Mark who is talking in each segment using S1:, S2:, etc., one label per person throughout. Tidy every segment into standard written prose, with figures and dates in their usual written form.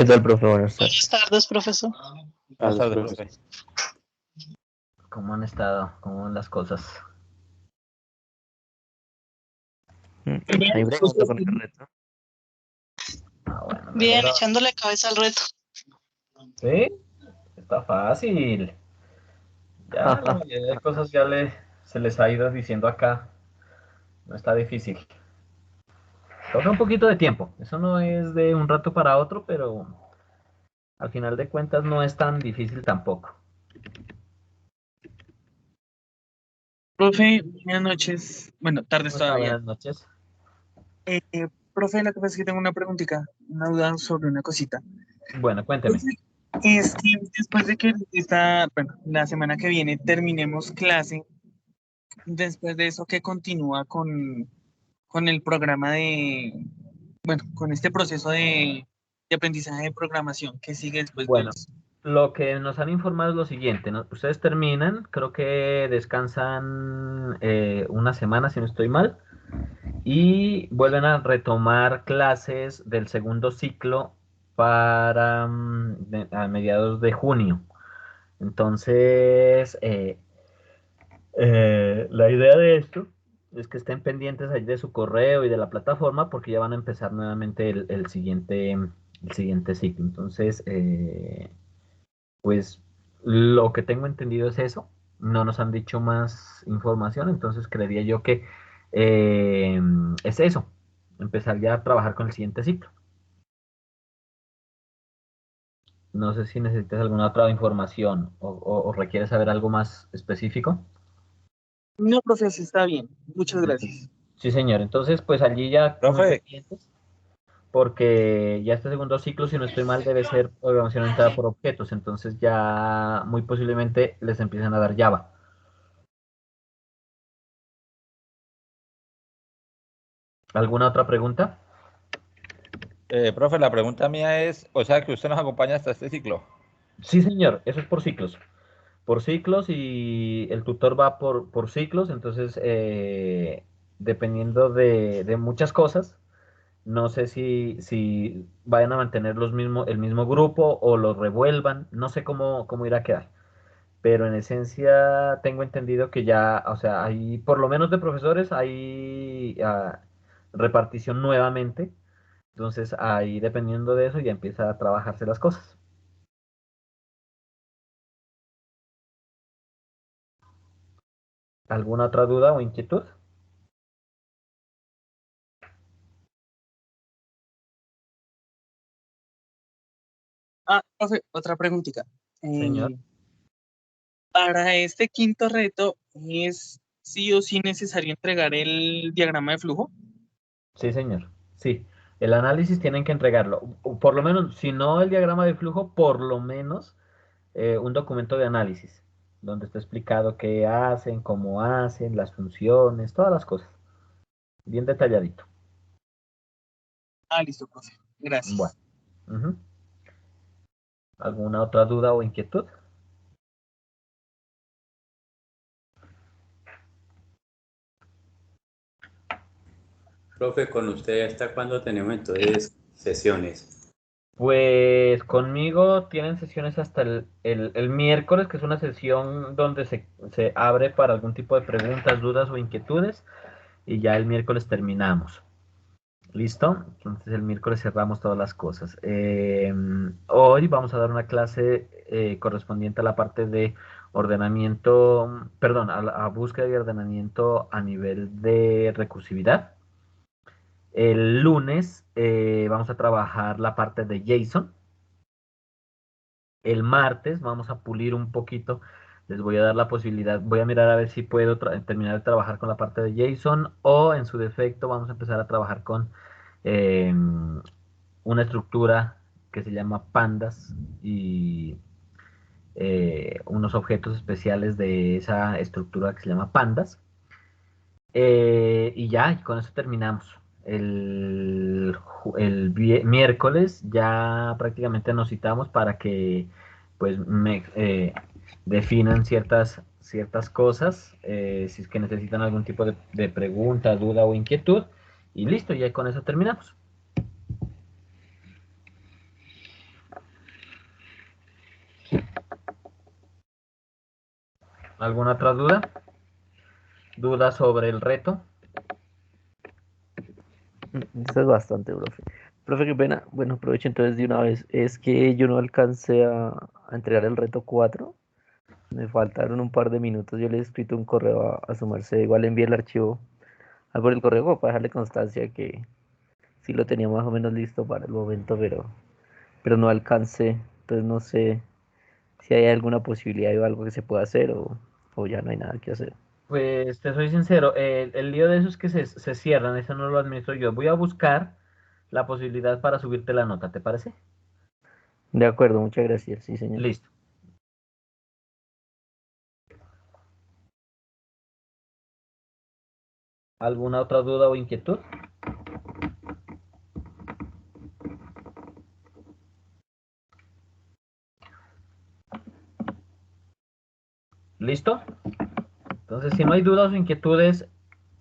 S1: ¿Qué tal, profe? Buenas
S2: Buenas
S1: tardes.
S2: tardes, profesor.
S3: Buenas tardes, profe.
S4: ¿Cómo han estado? ¿Cómo van las cosas?
S1: Ahí bregando con el reto.
S4: Bueno,
S2: Bien, echándole cabeza al reto.
S4: ¿Sí? Está fácil. Ya, la mayoría de cosas ya se les ha ido diciendo acá. No está difícil. Toca un poquito de tiempo. Eso no es de un rato para otro, pero al final de cuentas no es tan difícil tampoco.
S5: Profe, buenas noches. Bueno, tardes
S4: ¿Cómo está?
S5: todavía.
S4: Buenas noches.
S5: Profe, lo que pasa es que tengo una preguntita, una duda sobre una cosita.
S4: Bueno, cuénteme.
S5: Es que después de que la semana que viene terminemos clase, después de eso, ¿qué continúa con el programa con este proceso de aprendizaje de programación? ¿Qué sigue después de
S4: Bueno,
S5: eso?
S4: lo que nos han informado es lo siguiente, ¿no? Ustedes terminan, creo que descansan una semana, si no estoy mal, y vuelven a retomar clases del segundo ciclo para a mediados de junio. Entonces, la idea de esto es que estén pendientes ahí de su correo y de la plataforma porque ya van a empezar nuevamente el siguiente ciclo. Entonces, pues lo que tengo entendido es eso. No nos han dicho más información, entonces creería yo que es eso. Empezar ya a trabajar con el siguiente ciclo. No sé si necesitas alguna otra información o requieres saber algo más específico.
S5: No, profe, sí está bien. Muchas gracias.
S4: Sí, señor. Entonces, pues allí ya muy
S3: Profe.
S4: pendientes, porque ya este segundo ciclo, si no estoy mal, debe ser programación orientada por objetos. Entonces ya muy posiblemente les empiezan a dar Java. ¿Alguna otra pregunta?
S3: Profe, la pregunta mía es, o sea, que usted nos acompaña hasta este ciclo.
S4: Sí, señor. Eso es por ciclos. Por ciclos y el tutor va por ciclos. Entonces, dependiendo de muchas cosas, no sé si vayan a mantener el mismo grupo o los revuelvan. No sé cómo irá a quedar. Pero en esencia tengo entendido que ya, o sea, hay, por lo menos de profesores, hay repartición nuevamente. Entonces, ahí dependiendo de eso ya empieza a trabajarse las cosas. ¿Alguna otra duda o inquietud?
S5: Profe, otra preguntita.
S4: Señor.
S5: Para este quinto reto, ¿es sí o sí necesario entregar el diagrama de flujo?
S4: Sí, señor. Sí. El análisis tienen que entregarlo. O por lo menos, si no el diagrama de flujo, por lo menos un documento de análisis, donde está explicado qué hacen, cómo hacen, las funciones, todas las cosas. Bien detalladito.
S5: Listo, profe. Gracias.
S4: Bueno. Ujú. ¿Alguna otra duda o inquietud?
S6: Profe, con usted, ¿hasta cuándo tenemos entonces sesiones?
S4: Pues conmigo tienen sesiones hasta el miércoles, que es una sesión donde se abre para algún tipo de preguntas, dudas o inquietudes, y ya el miércoles terminamos. ¿Listo? Entonces el miércoles cerramos todas las cosas. Hoy vamos a dar una clase correspondiente a la parte de ordenamiento, perdón, a búsqueda y ordenamiento a nivel de recursividad. El lunes vamos a trabajar la parte de JSON. El martes vamos a pulir un poquito. Les voy a dar la posibilidad, voy a mirar a ver si puedo terminar de trabajar con la parte de JSON o en su defecto vamos a empezar a trabajar con una estructura que se llama pandas y unos objetos especiales de esa estructura que se llama pandas. Y ya, y con eso terminamos. El miércoles ya prácticamente nos citamos para que pues definan ciertas cosas, si es que necesitan algún tipo de pregunta, duda o inquietud. Y listo, ya con eso terminamos. ¿Alguna otra duda? ¿Duda sobre el reto?
S1: Eso es bastante, profe. Profe, qué pena. Bueno, aprovecho entonces de una vez. Es que yo no alcancé a entregar el reto 4. Me faltaron un par de minutos. Yo le he escrito un correo a su merced. Igual le envié el archivo por el correo como para dejarle constancia que sí lo tenía más o menos listo para el momento, pero no alcancé. Entonces no sé si hay alguna posibilidad o algo que se pueda hacer o ya no hay nada que hacer.
S4: Pues te soy sincero, el lío de eso es que se cierran, eso no lo administro yo. Voy a buscar la posibilidad para subirte la nota, ¿te parece?
S1: De acuerdo, muchas gracias. Sí, señor.
S4: Listo. ¿Alguna otra duda o inquietud? ¿Listo? Entonces, si no hay dudas o inquietudes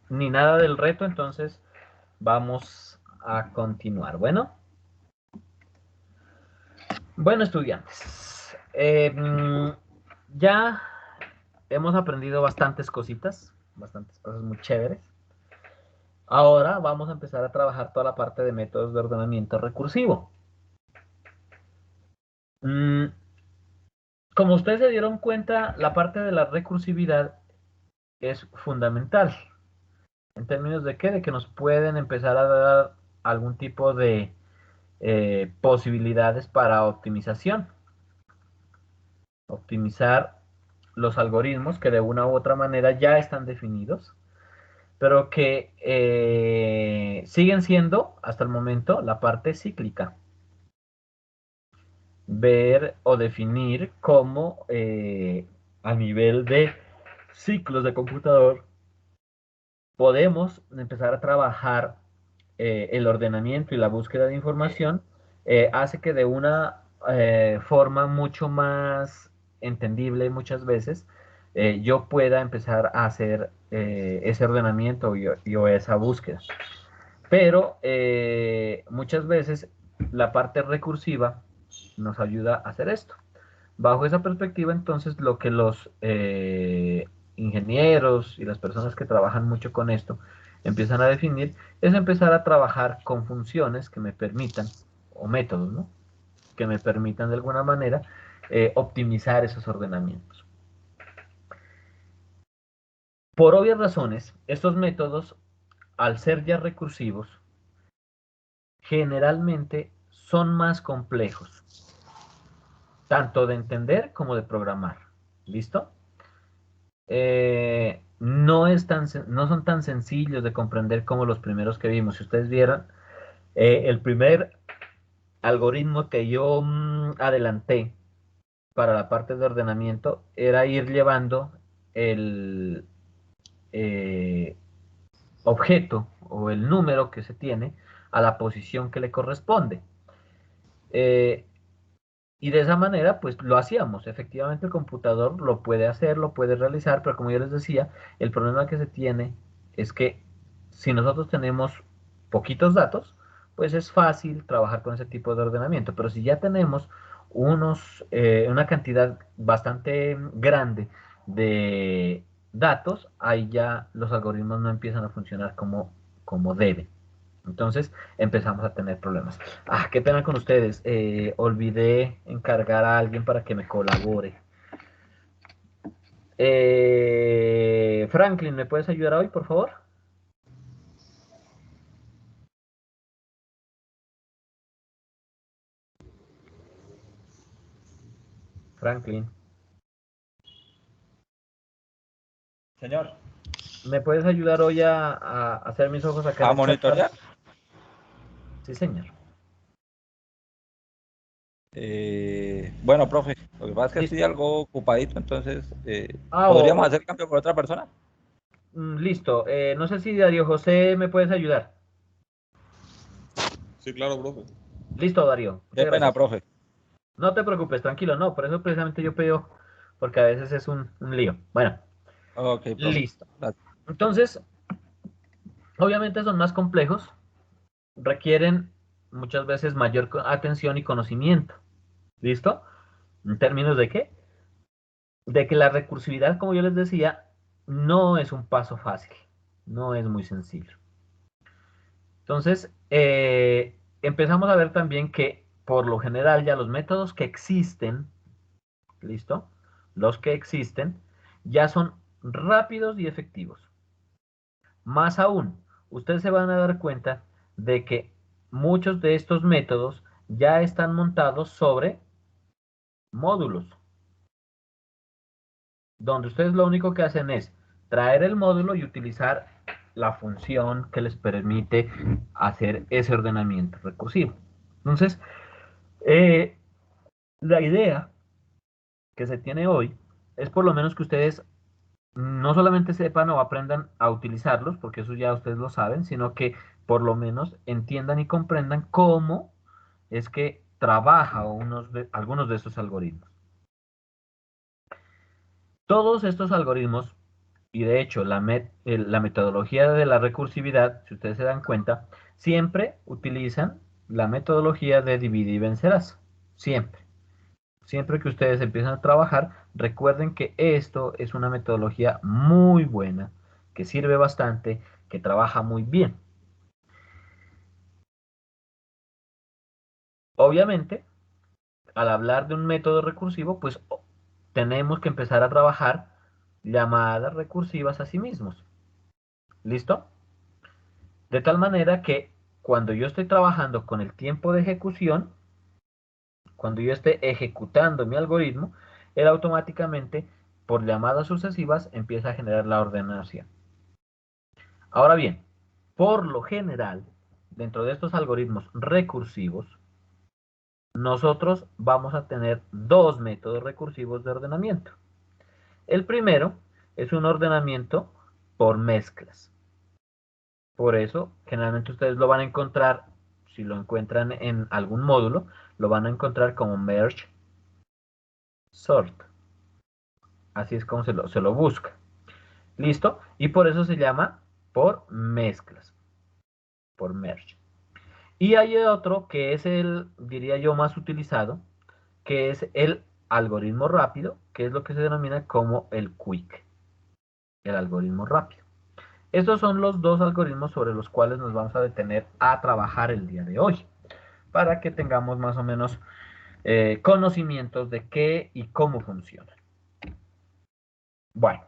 S4: ni nada del reto, entonces vamos a continuar. Bueno, estudiantes, ya hemos aprendido bastantes cositas muy chéveres. Ahora vamos a empezar a trabajar toda la parte de métodos de ordenamiento recursivo. Como ustedes se dieron cuenta, la parte de la recursividad es fundamental. ¿En términos de qué? De que nos pueden empezar a dar algún tipo de posibilidades para optimización. Optimizar los algoritmos que de una u otra manera ya están definidos, pero que siguen siendo, hasta el momento, la parte cíclica. Ver o definir cómo a nivel de ciclos de computador podemos empezar a trabajar el ordenamiento y la búsqueda de información, hace que de una forma mucho más entendible muchas veces yo pueda empezar a hacer ese ordenamiento o esa búsqueda. Pero muchas veces la parte recursiva nos ayuda a hacer esto. Bajo esa perspectiva, entonces, lo que los ingenieros y las personas que trabajan mucho con esto empiezan a definir es empezar a trabajar con funciones que me permitan, o métodos, ¿no? Que me permitan de alguna manera optimizar esos ordenamientos. Por obvias razones, estos métodos, al ser ya recursivos, generalmente son más complejos, tanto de entender como de programar. ¿Listo? No son tan sencillos de comprender como los primeros que vimos. Si ustedes vieran, el primer algoritmo que yo adelanté para la parte de ordenamiento era ir llevando el objeto o el número que se tiene a la posición que le corresponde. Y de esa manera, pues lo hacíamos. Efectivamente, el computador lo puede hacer, lo puede realizar, pero como yo les decía, el problema que se tiene es que si nosotros tenemos poquitos datos, pues es fácil trabajar con ese tipo de ordenamiento. Pero si ya tenemos una cantidad bastante grande de datos, ahí ya los algoritmos no empiezan a funcionar como deben. Entonces empezamos a tener problemas. Qué pena con ustedes. Olvidé encargar a alguien para que me colabore. Franklin, ¿me puedes ayudar hoy, por favor? Franklin,
S3: Señor,
S4: ¿me puedes ayudar hoy a hacer mis ojos acá en
S3: ¿a
S4: el chat?
S3: monitorear?
S4: Sí, señor.
S3: Bueno, profe, lo que pasa es que
S4: Listo.
S3: estoy algo ocupadito, entonces,
S4: Ah,
S3: ¿podríamos hacer cambio por otra persona?
S4: Listo. No sé si Darío José me puedes ayudar.
S2: Sí, claro, profe.
S4: Listo, Darío.
S3: Qué
S4: Muchas
S3: pena,
S4: gracias.
S3: profe.
S4: No te preocupes, tranquilo, no. Por eso precisamente yo pido, porque a veces es un lío. Bueno,
S3: Ok, profe.
S4: listo.
S3: Gracias.
S4: Entonces, obviamente son más complejos, requieren muchas veces mayor atención y conocimiento. ¿Listo? ¿En términos de qué? de que la recursividad, como yo les decía, no es un paso fácil, no es muy sencillo. Entonces, empezamos a ver también que por lo general ya los métodos que existen, ¿listo? Los que existen ya son rápidos y efectivos. Más aún, ustedes se van a dar cuenta de que muchos de estos métodos ya están montados sobre módulos, donde ustedes lo único que hacen es traer el módulo y utilizar la función que les permite hacer ese ordenamiento recursivo. Entonces, eh, la idea que se tiene hoy es por lo menos que ustedes no solamente sepan o aprendan a utilizarlos, porque eso ya ustedes lo saben, sino que por lo menos entiendan y comprendan cómo es que trabaja algunos de estos algoritmos. Todos estos algoritmos, y de hecho la metodología de la recursividad, si ustedes se dan cuenta, siempre utilizan la metodología de divide y vencerás. Siempre. Siempre que ustedes empiezan a trabajar, recuerden que esto es una metodología muy buena, que sirve bastante, que trabaja muy bien. Obviamente, al hablar de un método recursivo, pues tenemos que empezar a trabajar llamadas recursivas a sí mismos. ¿Listo? De tal manera que cuando yo estoy trabajando con el tiempo de ejecución, cuando yo esté ejecutando mi algoritmo, él automáticamente, por llamadas sucesivas, empieza a generar la ordenación. Ahora bien, por lo general, dentro de estos algoritmos recursivos, nosotros vamos a tener dos métodos recursivos de ordenamiento. El primero es un ordenamiento por mezclas. Por eso, generalmente ustedes lo van a encontrar, si lo encuentran en algún módulo, lo van a encontrar como merge sort. Así es como se lo busca. ¿Listo? Y por eso se llama por mezclas, por merge. Y hay otro que es el, diría yo, más utilizado, que es el algoritmo rápido, que es lo que se denomina como el quick, el algoritmo rápido. Estos son los dos algoritmos sobre los cuales nos vamos a detener a trabajar el día de hoy, para que tengamos más o menos conocimientos de qué y cómo funcionan. Bueno,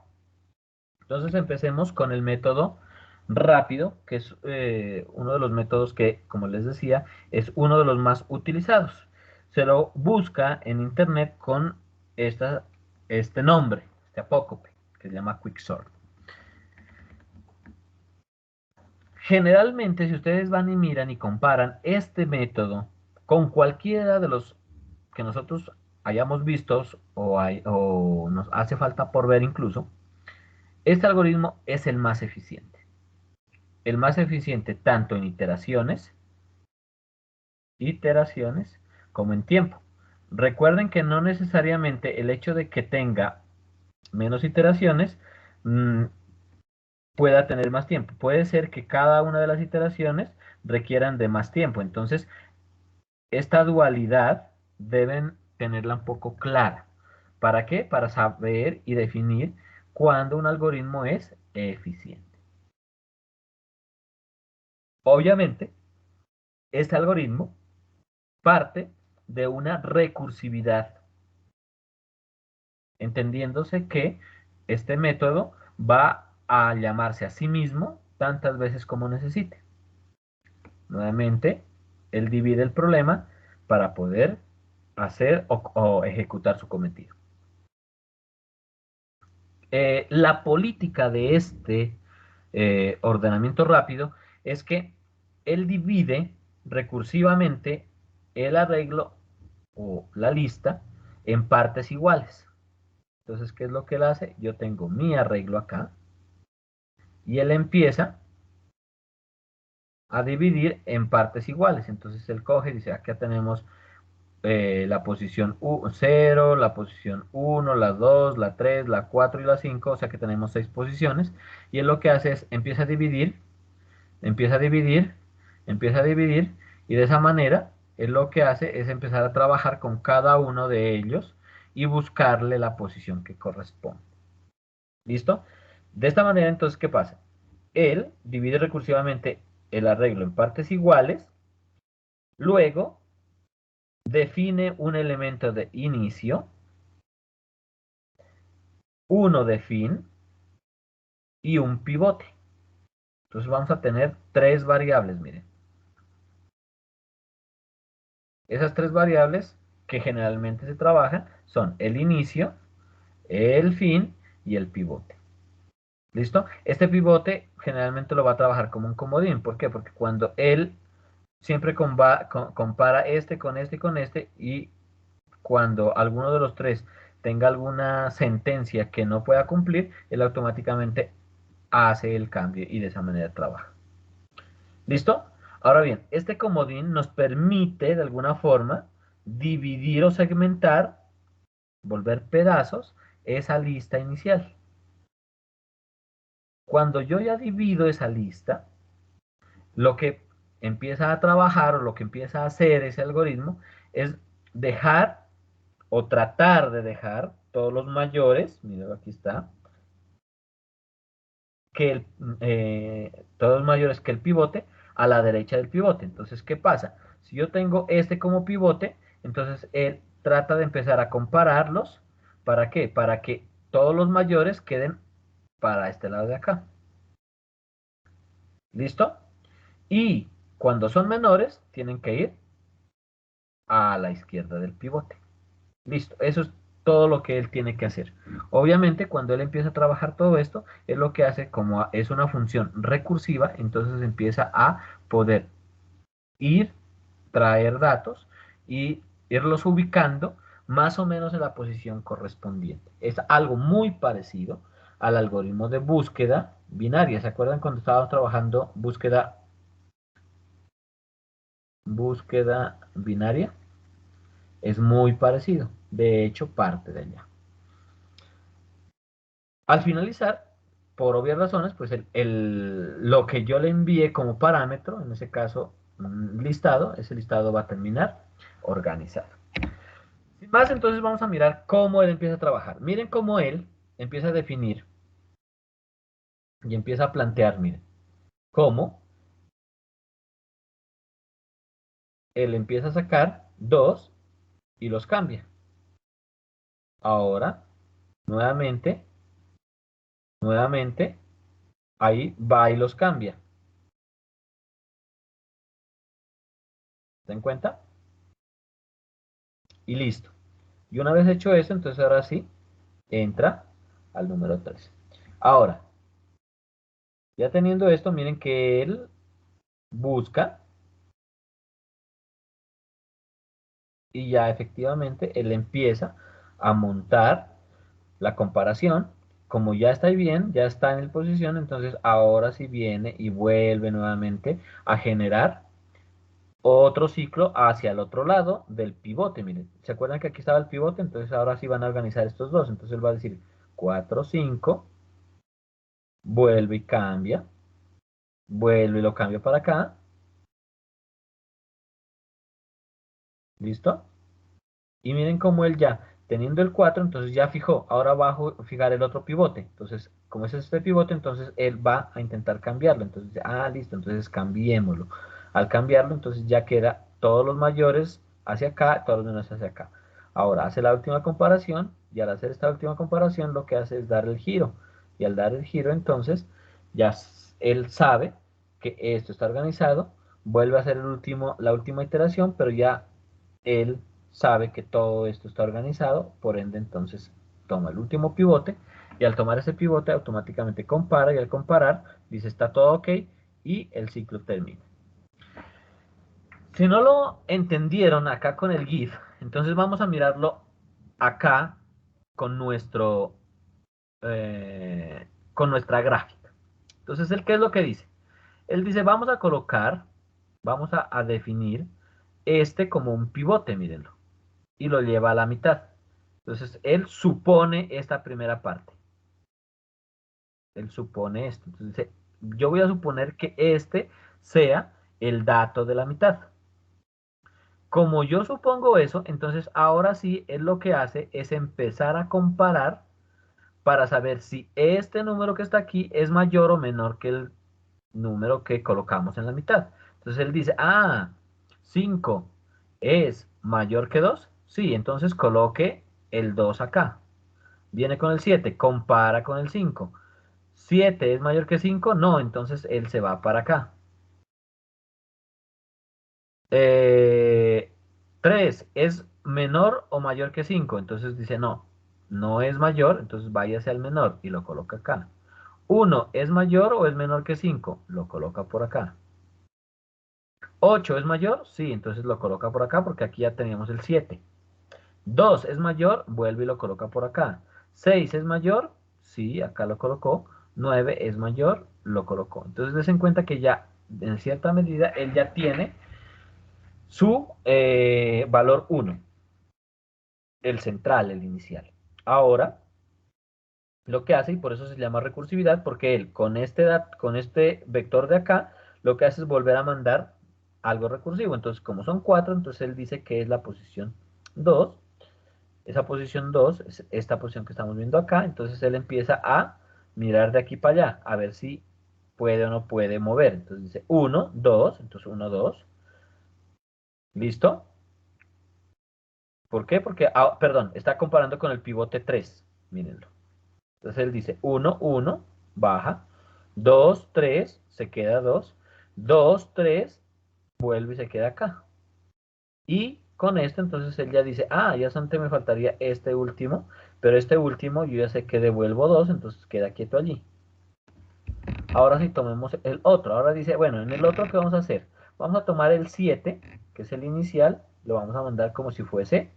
S4: entonces empecemos con el método rápido, que es uno de los métodos que, como les decía, es uno de los más utilizados. Se lo busca en internet con este nombre, este apócope, que se llama Quicksort. Generalmente, si ustedes van y miran y comparan este método con cualquiera de los que nosotros hayamos visto o nos hace falta por ver incluso, este algoritmo es el más eficiente. El más eficiente tanto en iteraciones como en tiempo. Recuerden que no necesariamente el hecho de que tenga menos iteraciones pueda tener más tiempo. Puede ser que cada una de las iteraciones requieran de más tiempo. Entonces, esta dualidad deben tenerla un poco clara. ¿Para qué? Para saber y definir cuándo un algoritmo es eficiente. Obviamente, este algoritmo parte de una recursividad, entendiéndose que este método va a llamarse a sí mismo tantas veces como necesite. Nuevamente, él divide el problema para poder hacer o ejecutar su cometido. La política de este ordenamiento rápido es que él divide recursivamente el arreglo o la lista en partes iguales. Entonces, ¿qué es lo que él hace? Yo tengo mi arreglo acá y él empieza a dividir en partes iguales. Entonces, él coge y dice, acá tenemos la posición 0, la posición 1, la 2, la 3, la 4 y la 5, o sea que tenemos 6 posiciones. Y él lo que hace es, empieza a dividir, empieza a dividir, empieza a dividir, y de esa manera, él lo que hace es empezar a trabajar con cada uno de ellos y buscarle la posición que corresponde. ¿Listo? De esta manera, entonces, ¿qué pasa? Él divide recursivamente el arreglo en partes iguales, luego define un elemento de inicio, uno de fin y un pivote. Entonces vamos a tener tres variables, miren. Esas tres variables que generalmente se trabajan son el inicio, el fin y el pivote. ¿Listo? Este pivote generalmente lo va a trabajar como un comodín. ¿Por qué? Porque cuando él siempre compara este con este y con este, y cuando alguno de los tres tenga alguna sentencia que no pueda cumplir, él automáticamente hace el cambio y de esa manera trabaja. ¿Listo? Ahora bien, este comodín nos permite de alguna forma dividir o segmentar, volver pedazos, esa lista inicial. Cuando yo ya divido esa lista, lo que empieza a trabajar o lo que empieza a hacer ese algoritmo es dejar o tratar de dejar todos los mayores, miren, aquí está, que todos los mayores que el pivote a la derecha del pivote. Entonces, ¿qué pasa? Si yo tengo este como pivote, entonces él trata de empezar a compararlos. ¿Para qué? Para que todos los mayores queden para este lado de acá. ¿Listo? Y cuando son menores, tienen que ir a la izquierda del pivote. Listo, eso es todo lo que él tiene que hacer. Obviamente, cuando él empieza a trabajar todo esto, es lo que hace, como es una función recursiva, entonces empieza a poder ir, traer datos y irlos ubicando más o menos en la posición correspondiente. Es algo muy parecido al algoritmo de búsqueda binaria. ¿Se acuerdan cuando estábamos trabajando búsqueda binaria? Es muy parecido. De hecho, parte de ella. Al finalizar, por obvias razones, pues lo que yo le envíe como parámetro, en ese caso un listado, ese listado va a terminar organizado. Sin más, entonces vamos a mirar cómo él empieza a trabajar. Miren cómo él empieza a definir y empieza a plantear, miren, cómo él empieza a sacar 2 y los cambia. Ahora, nuevamente, ahí va y los cambia. ¿Se dan cuenta? Y listo. Y una vez hecho eso, entonces ahora sí, entra al número 3. Ahora, ya teniendo esto, miren que él busca y ya efectivamente él empieza a montar la comparación. Como ya está bien, ya está en el posición, entonces ahora sí viene y vuelve nuevamente a generar otro ciclo hacia el otro lado del pivote. Miren, ¿se acuerdan que aquí estaba el pivote? Entonces ahora sí van a organizar estos dos. Entonces él va a decir 4, 5, vuelve y cambia, vuelve y lo cambia para acá. ¿Listo? Y miren cómo él ya, teniendo el 4, entonces ya fijó. Ahora va a fijar el otro pivote. Entonces, como es este pivote, entonces él va a intentar cambiarlo. Entonces, listo, entonces cambiémoslo. Al cambiarlo, entonces ya queda todos los mayores hacia acá, todos los menores hacia acá. Ahora hace la última comparación y al hacer esta última comparación lo que hace es dar el giro. Y al dar el giro, entonces, ya él sabe que esto está organizado, vuelve a hacer la última iteración, pero ya él sabe que todo esto está organizado, por ende entonces toma el último pivote y al tomar ese pivote automáticamente compara y al comparar dice está todo ok y el ciclo termina. Si no lo entendieron acá con el GIF, entonces vamos a mirarlo acá con con nuestra gráfica. Entonces, ¿qué es lo que dice? Él dice, vamos a definir este como un pivote, mírenlo, y lo lleva a la mitad. Entonces, él supone esta primera parte. Él supone esto. Entonces, dice, yo voy a suponer que este sea el dato de la mitad. Como yo supongo eso, entonces ahora sí él lo que hace es empezar a comparar para saber si este número que está aquí es mayor o menor que el número que colocamos en la mitad. Entonces él dice, ah, 5 es mayor que 2. Sí, entonces coloque el 2 acá. Viene con el 7, compara con el 5. 7 es mayor que 5, no, entonces él se va para acá. 3 es menor o mayor que 5, entonces dice no, no es mayor, entonces váyase al menor y lo coloca acá. 1 es mayor o es menor que 5, lo coloca por acá. 8 es mayor, sí, entonces lo coloca por acá porque aquí ya teníamos el 7. 2 es mayor, vuelve y lo coloca por acá. 6 es mayor, sí, acá lo colocó. 9 es mayor, lo colocó. Entonces des en cuenta que ya, en cierta medida, él ya tiene su valor 1, el central, el inicial. Ahora, lo que hace, y por eso se llama recursividad, porque él con este vector de acá, lo que hace es volver a mandar algo recursivo. Entonces, como son 4, entonces él dice que es la posición 2. Esa posición 2 es esta posición que estamos viendo acá. Entonces él empieza a mirar de aquí para allá, a ver si puede o no puede mover. Entonces dice 1, 2, entonces 1, 2. ¿Listo? ¿Por qué? Porque, perdón, está comparando con el pivote 3. Mírenlo. Entonces él dice 1, 1, baja. 2, 3, se queda 2. 2, 3, vuelve y se queda acá. Y con esto entonces él ya dice, ah, ya solamente me faltaría este último, pero este último yo ya sé que devuelvo 2, entonces queda quieto allí. Ahora sí tomemos el otro. Ahora dice, bueno, en el otro, ¿qué vamos a hacer? Vamos a tomar el 7, que es el inicial, lo vamos a mandar como si fuese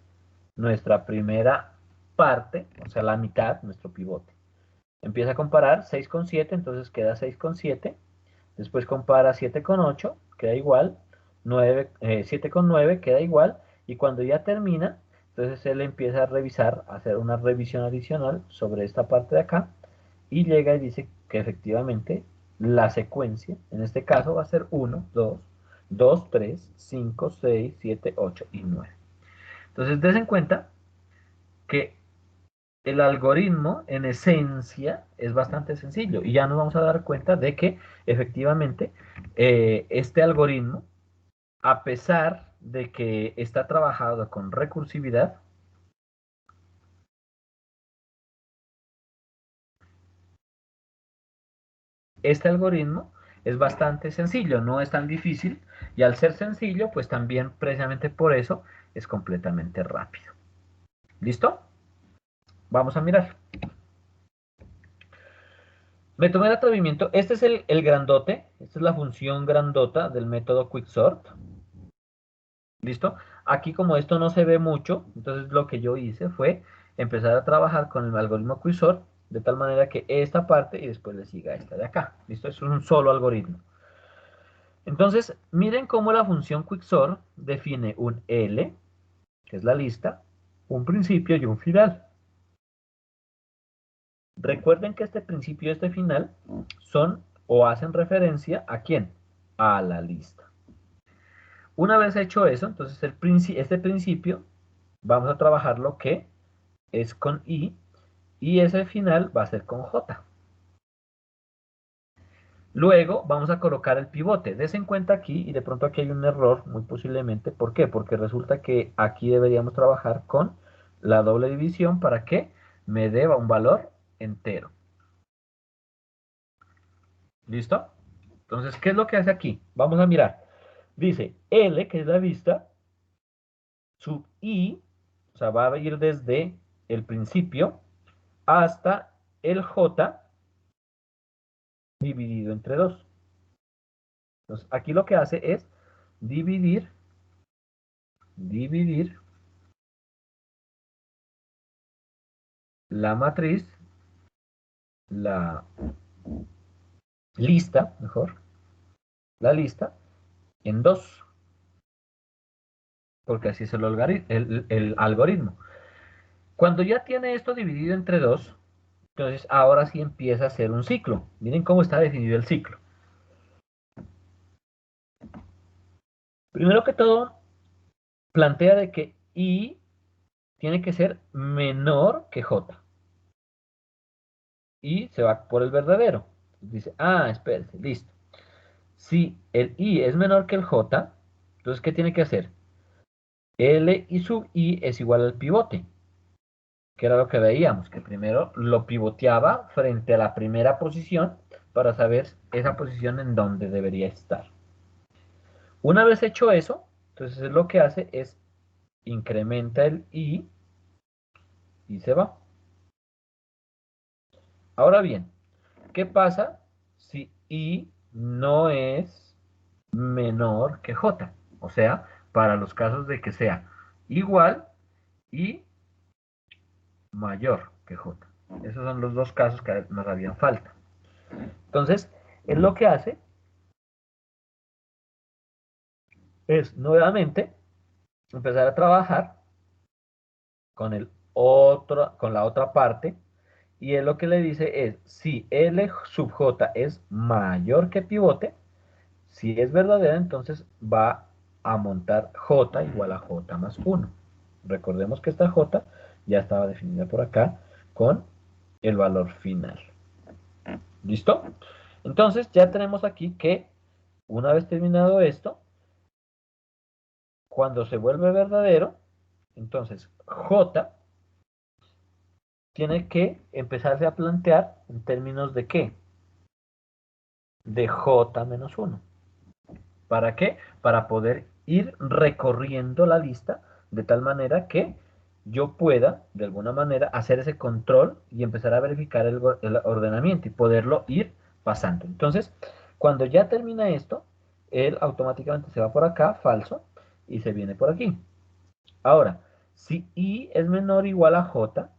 S4: nuestra primera parte, o sea, la mitad, nuestro pivote. Empieza a comparar 6 con 7, entonces queda 6 con 7. Después compara 7 con 8, queda igual. 7 con 9 queda igual. Y cuando ya termina, entonces él empieza a revisar, a hacer una revisión adicional sobre esta parte de acá. Y llega y dice que efectivamente la secuencia, en este caso va a ser 1, 2, 2, 3, 5, 6, 7, 8 y 9. Entonces, des en cuenta que el algoritmo en esencia es bastante sencillo y ya nos vamos a dar cuenta de que efectivamente este algoritmo, a pesar de que está trabajado con recursividad, este algoritmo es bastante sencillo, no es tan difícil y al ser sencillo, pues también precisamente por eso es completamente rápido. ¿Listo? Vamos a mirar. Me tomé el atrevimiento, este es el grandote, esta es la función grandota del método Quicksort. ¿Listo? Aquí como esto no se ve mucho, entonces lo que yo hice fue empezar a trabajar con el algoritmo Quicksort de tal manera que esta parte y después le siga esta de acá. ¿Listo? Eso es un solo algoritmo. Entonces, miren cómo la función Quicksort define un L, que es la lista, un principio y un final. Recuerden que este principio y este final son o hacen referencia ¿a quién? A la lista. Una vez hecho eso, entonces este principio vamos a trabajar lo que es con I y ese final va a ser con J. Luego vamos a colocar el pivote. Des en cuenta aquí, y de pronto aquí hay un error, muy posiblemente. ¿Por qué? Porque resulta que aquí deberíamos trabajar con la doble división para que me deba un valor entero. ¿Listo? Entonces, ¿qué es lo que hace aquí? Vamos a mirar. Dice L, que es la vista, sub I, o sea, va a ir desde el principio hasta el J dividido entre 2. Entonces, aquí lo que hace es dividir la matriz, la lista, mejor, la lista en 2, porque así es el algoritmo. Cuando ya tiene esto dividido entre 2, entonces ahora sí empieza a ser un ciclo. Miren cómo está definido el ciclo. Primero que todo, plantea de que I tiene que ser menor que J. Y se va por el verdadero. Dice, espérese, listo. Si el I es menor que el J, entonces, ¿qué tiene que hacer? L y sub I es igual al pivote, que era lo que veíamos, que primero lo pivoteaba frente a la primera posición para saber esa posición en donde debería estar. Una vez hecho eso, entonces lo que hace es incrementa el I y se va. Ahora bien, ¿qué pasa si I no es menor que J? O sea, para los casos de que sea igual y mayor que J. Esos son los dos casos que nos harían falta. Entonces, él lo que hace es nuevamente empezar a trabajar con la otra parte, y él lo que le dice es, si L sub J es mayor que pivote, si es verdadera, entonces va a montar J igual a J más 1. Recordemos que esta J ya estaba definida por acá con el valor final. ¿Listo? Entonces ya tenemos aquí que una vez terminado esto, cuando se vuelve verdadero, entonces J tiene que empezarse a plantear en términos de ¿qué? De J menos 1. ¿Para qué? Para poder ir recorriendo la lista de tal manera que yo pueda, de alguna manera, hacer ese control y empezar a verificar el ordenamiento y poderlo ir pasando. Entonces, cuando ya termina esto, él automáticamente se va por acá, falso, y se viene por aquí. Ahora, si I es menor o igual a J,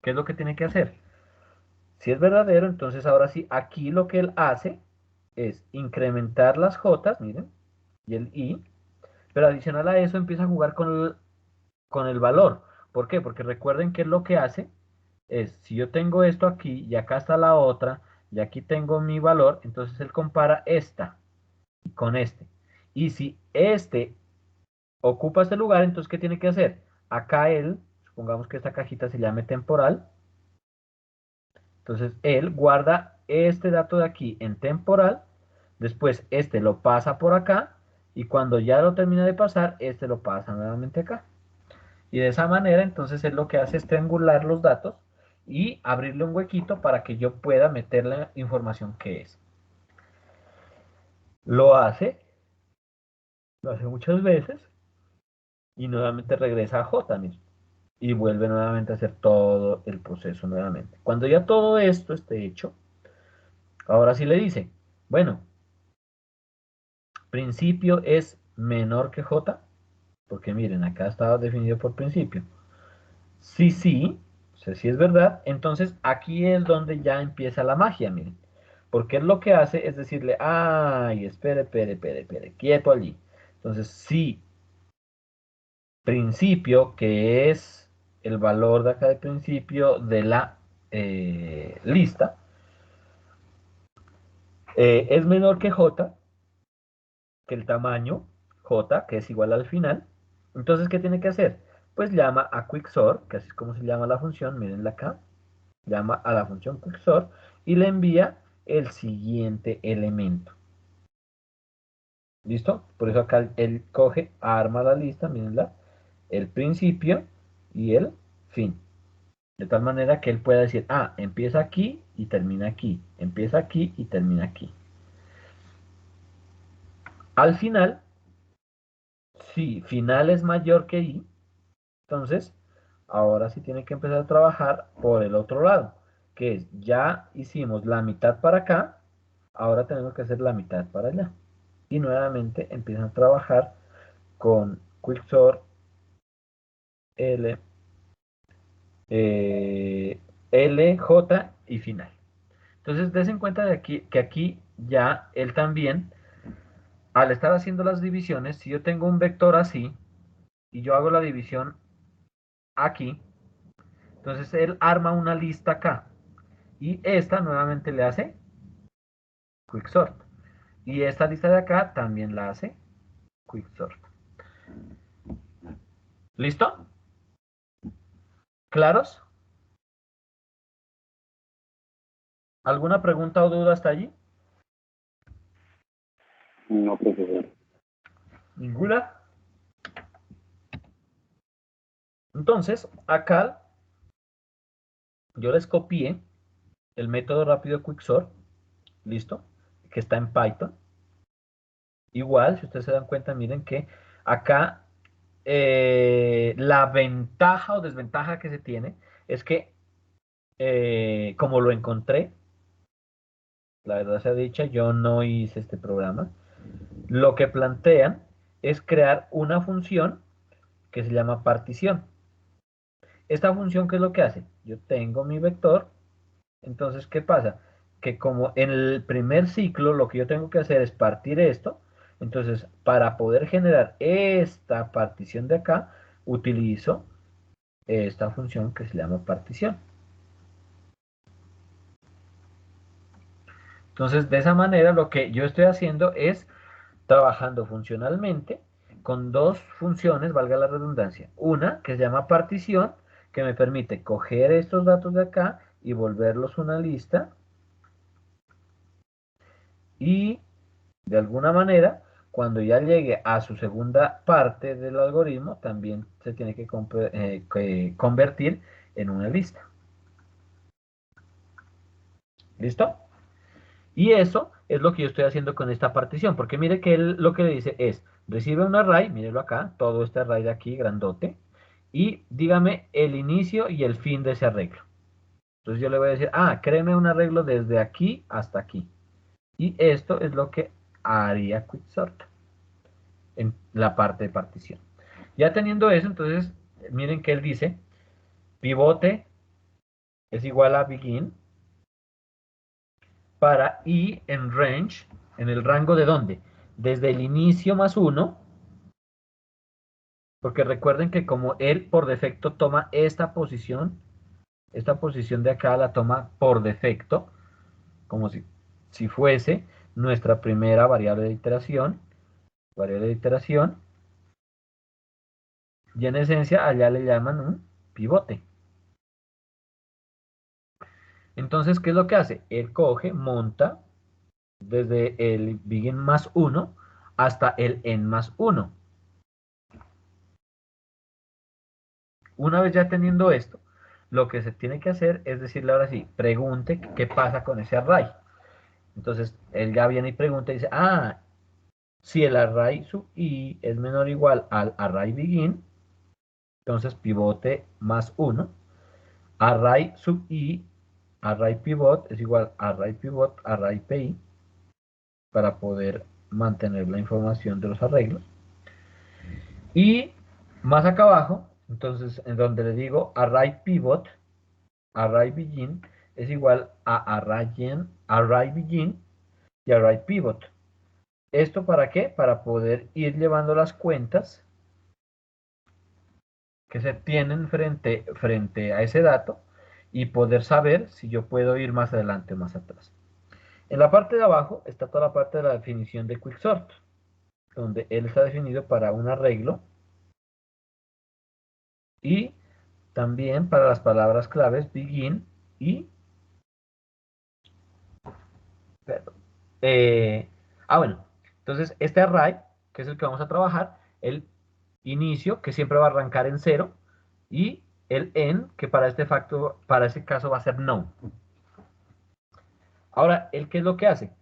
S4: ¿qué es lo que tiene que hacer? Si es verdadero, entonces ahora sí, aquí lo que él hace es incrementar las J, miren, y el I, pero adicional a eso empieza a jugar con el valor. ¿Por qué? Porque recuerden que lo que hace es, si yo tengo esto aquí y acá está la otra, y aquí tengo mi valor, entonces él compara esta con este. Y si este ocupa este lugar, entonces ¿qué tiene que hacer? Acá él, supongamos que esta cajita se llame temporal, entonces él guarda este dato de aquí en temporal, después este lo pasa por acá, y cuando ya lo termina de pasar, este lo pasa nuevamente acá. Y de esa manera, entonces él lo que hace es triangular los datos y abrirle un huequito para que yo pueda meter la información que es. Lo hace muchas veces y nuevamente regresa a J mismo. Y vuelve nuevamente a hacer todo el proceso nuevamente. Cuando ya todo esto esté hecho, ahora sí le dice, bueno, principio es menor que J, porque miren, acá está definido por principio. Sí, o sea, si es verdad, entonces aquí es donde ya empieza la magia, miren. Porque él lo que hace es decirle, ay, espere, quieto allí. Entonces, si principio, que es el valor de acá de principio de la lista, es menor que J, que el tamaño J, que es igual al final, entonces, ¿qué tiene que hacer? Pues llama a quicksort, que así es como se llama la función, mirenla acá, llama a la función quicksort y le envía el siguiente elemento. ¿Listo? Por eso acá él coge, arma la lista, mírenla, el principio y el fin. De tal manera que él pueda decir, empieza aquí y termina aquí, empieza aquí y termina aquí. Al final, si final es mayor que i, entonces ahora sí tiene que empezar a trabajar por el otro lado, que es, ya hicimos la mitad para acá, ahora tenemos que hacer la mitad para allá. Y nuevamente empiezan a trabajar con quicksort L, L, J y final. Entonces, des en cuenta de aquí, que aquí ya él también, al estar haciendo las divisiones, si yo tengo un vector así, y yo hago la división aquí, entonces él arma una lista acá. Y esta nuevamente le hace quicksort. Y esta lista de acá también la hace quicksort. ¿Listo? ¿Claros? ¿Alguna pregunta o duda hasta allí?
S2: No, profesor.
S4: ¿Ninguna? Entonces, acá yo les copié el método rápido quicksort, ¿listo? Que está en Python. Igual, si ustedes se dan cuenta, miren que acá la ventaja o desventaja que se tiene es que, como lo encontré, la verdad sea dicha, yo no hice este programa, lo que plantean es crear una función que se llama partición. Esta función, ¿qué es lo que hace? Yo tengo mi vector, entonces, ¿qué pasa? Que como en el primer ciclo lo que yo tengo que hacer es partir esto, entonces para poder generar esta partición de acá, utilizo esta función que se llama partición. Entonces, de esa manera lo que yo estoy haciendo es trabajando funcionalmente con dos funciones, valga la redundancia. Una que se llama partición, que me permite coger estos datos de acá y volverlos una lista. Y de alguna manera, cuando ya llegue a su segunda parte del algoritmo, también se tiene que convertir en una lista. ¿Listo? Y eso es lo que yo estoy haciendo con esta partición, porque mire que él lo que le dice es, recibe un array, mírelo acá, todo este array de aquí, grandote, y dígame el inicio y el fin de ese arreglo. Entonces yo le voy a decir, créeme un arreglo desde aquí hasta aquí. Y esto es lo que haría quicksort en la parte de partición. Ya teniendo eso, entonces, miren que él dice, pivote es igual a begin, para i en range, en el rango de dónde, desde el inicio más 1, porque recuerden que como él por defecto toma esta posición de acá la toma por defecto, como si fuese nuestra primera variable de iteración, y en esencia allá le llaman un pivote. Entonces, ¿qué es lo que hace? Él coge, monta desde el begin más 1 hasta el end más 1. Una vez ya teniendo esto, lo que se tiene que hacer es decirle ahora sí, pregunte qué pasa con ese array. Entonces, él ya viene y pregunta y dice, si el array sub i es menor o igual al array begin, entonces pivote más 1, array sub i, array pivot es igual a array pivot, array pi, para poder mantener la información de los arreglos. Y más acá abajo, entonces, en donde le digo array pivot, array begin es igual a array begin y array pivot. ¿Esto para qué? Para poder ir llevando las cuentas que se tienen frente a ese dato y poder saber si yo puedo ir más adelante o más atrás. En la parte de abajo está toda la parte de la definición de quicksort, donde él está definido para un arreglo y también para las palabras claves begin y bueno, entonces este array, que es el que vamos a trabajar, el inicio, que siempre va a arrancar en 0, y el end, que para este caso va a ser no. Ahora, ¿el qué es lo que hace?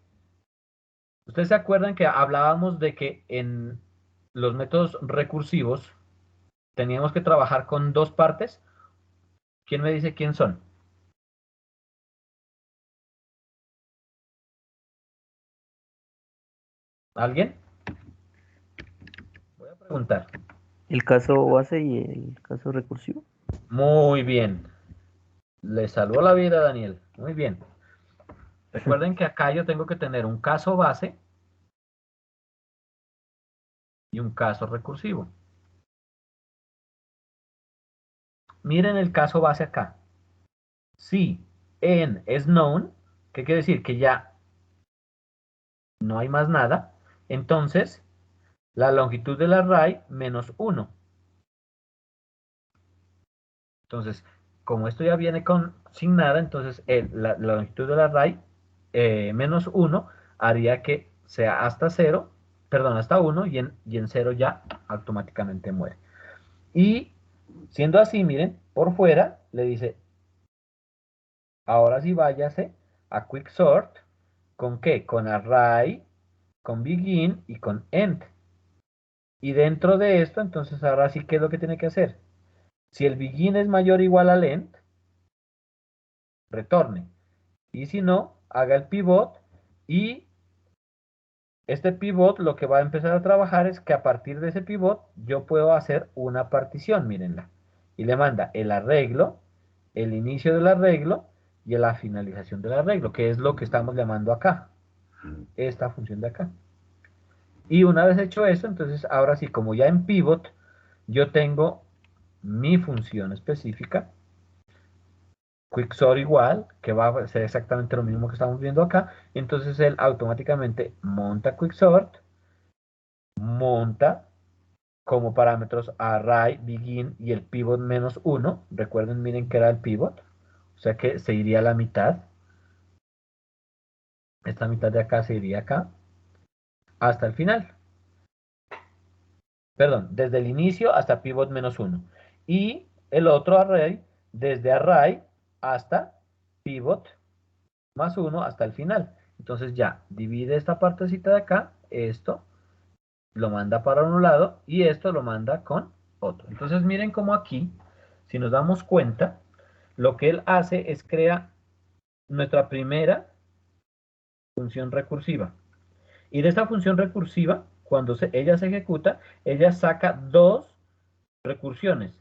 S4: Ustedes se acuerdan que hablábamos de que en los métodos recursivos teníamos que trabajar con dos partes. ¿Quién me dice quién son? ¿Alguien? Voy a preguntar.
S1: El caso base y el caso recursivo.
S4: Muy bien. Le salvó la vida a Daniel. Muy bien. Recuerden que acá yo tengo que tener un caso base y un caso recursivo. Miren el caso base acá. Si n es known, ¿qué quiere decir? Que ya no hay más nada. Entonces, la longitud del array menos 1. Entonces, como esto ya viene sin nada, entonces la longitud del array menos 1 haría que sea hasta 0, perdón, hasta 1 y en 0 ya automáticamente muere. Y siendo así, miren, por fuera le dice, ahora sí váyase a quicksort, ¿con qué? Con array, con begin y con end. Y dentro de esto, entonces ahora sí, ¿qué es lo que tiene que hacer? Si el begin es mayor o igual al end, retorne. Y si no, haga el pivot y este pivot lo que va a empezar a trabajar es que a partir de ese pivot yo puedo hacer una partición, mírenla. Y le manda el arreglo, el inicio del arreglo y la finalización del arreglo, que es lo que estamos llamando acá. Esta función de acá. Y una vez hecho eso, entonces ahora sí, como ya en pivot, yo tengo mi función específica, quicksort igual, que va a ser exactamente lo mismo que estamos viendo acá, entonces él automáticamente monta quicksort, monta como parámetros array, begin y el pivot menos 1, recuerden, miren que era el pivot, o sea que se iría a la mitad, esta mitad de acá se iría acá, hasta el final. Perdón, desde el inicio hasta pivot menos 1. Y el otro array, desde array hasta pivot más 1 hasta el final. Entonces ya, divide esta partecita de acá, esto lo manda para un lado y esto lo manda con otro. Entonces miren cómo aquí, si nos damos cuenta, lo que él hace es crear nuestra primera función recursiva. Y de esta función recursiva, cuando ella se ejecuta, ella saca dos recursiones,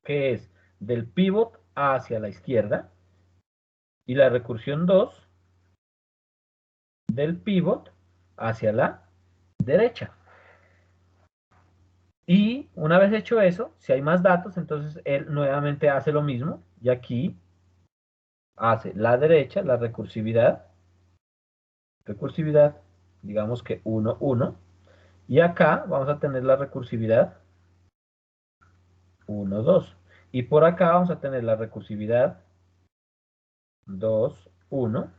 S4: que es del pivot hacia la izquierda y la recursión 2 del pivot hacia la derecha. Y una vez hecho eso, si hay más datos, entonces él nuevamente hace lo mismo y aquí hace la derecha, la recursividad, digamos que 1, 1, y acá vamos a tener la recursividad 1, 2. Y por acá vamos a tener la recursividad 2, 1.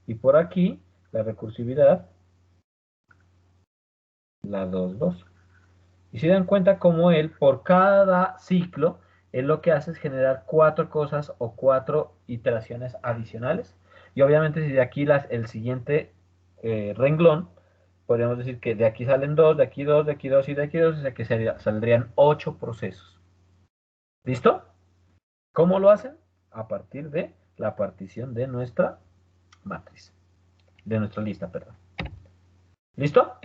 S4: Y por aquí la recursividad, la 2, 2. Y se dan cuenta cómo él, por cada ciclo, él lo que hace es generar 4 cosas o 4 iteraciones adicionales. Y obviamente si de aquí el siguiente renglón, podríamos decir que de aquí salen 2, de aquí 2, de aquí 2 y de aquí 2, o sea que saldrían 8 procesos. ¿Listo? ¿Cómo lo hacen? A partir de la partición de nuestra matriz. De nuestra lista, perdón. ¿Listo?